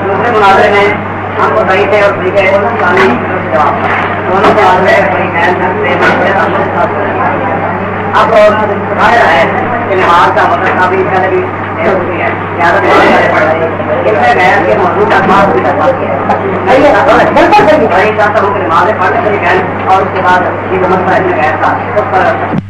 دوسرے مناظرے میں ہم کو صحیح تھے اور صحیح ہے جواب دونوں مناظرے اب ظاہر ہے کہ نماز کا مطلب بھی پہلے بھی ہوتی ہے کے موضوع کا بھی چاہتا ہوں کہ نمازیں پڑھنے کے لیے اور اس کے بعد یہ مسئلہ گیا تھا